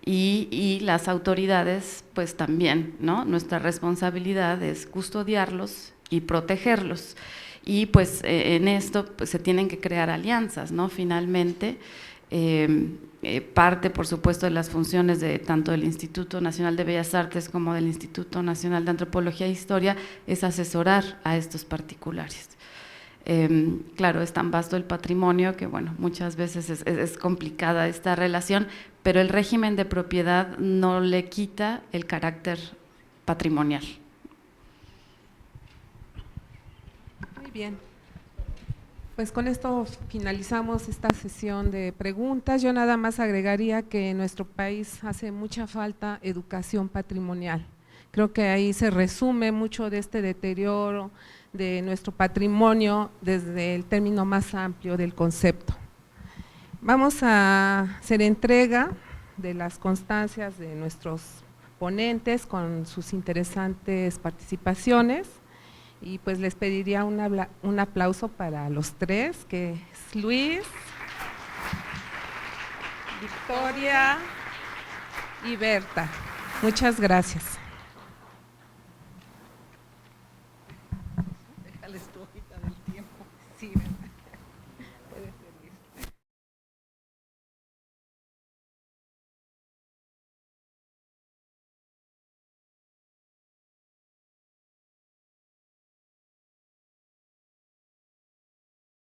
Y las autoridades, pues también, ¿no?, nuestra responsabilidad es custodiarlos y protegerlos. Y pues en esto pues, se tienen que crear alianzas, ¿no?, finalmente. Parte, por supuesto, de las funciones de tanto del Instituto Nacional de Bellas Artes como del Instituto Nacional de Antropología e Historia es asesorar a estos particulares. Claro, es tan vasto el patrimonio que, bueno, muchas veces es complicada esta relación, pero el régimen de propiedad no le quita el carácter patrimonial. Muy bien. Pues con esto finalizamos esta sesión de preguntas. Yo nada más agregaría que en nuestro país hace mucha falta educación patrimonial. Creo que ahí se resume mucho de este deterioro de nuestro patrimonio desde el término más amplio del concepto. Vamos a hacer entrega de las constancias de nuestros ponentes con sus interesantes participaciones y pues les pediría un aplauso para los tres, que es Luis, Victoria y Berta. Muchas gracias.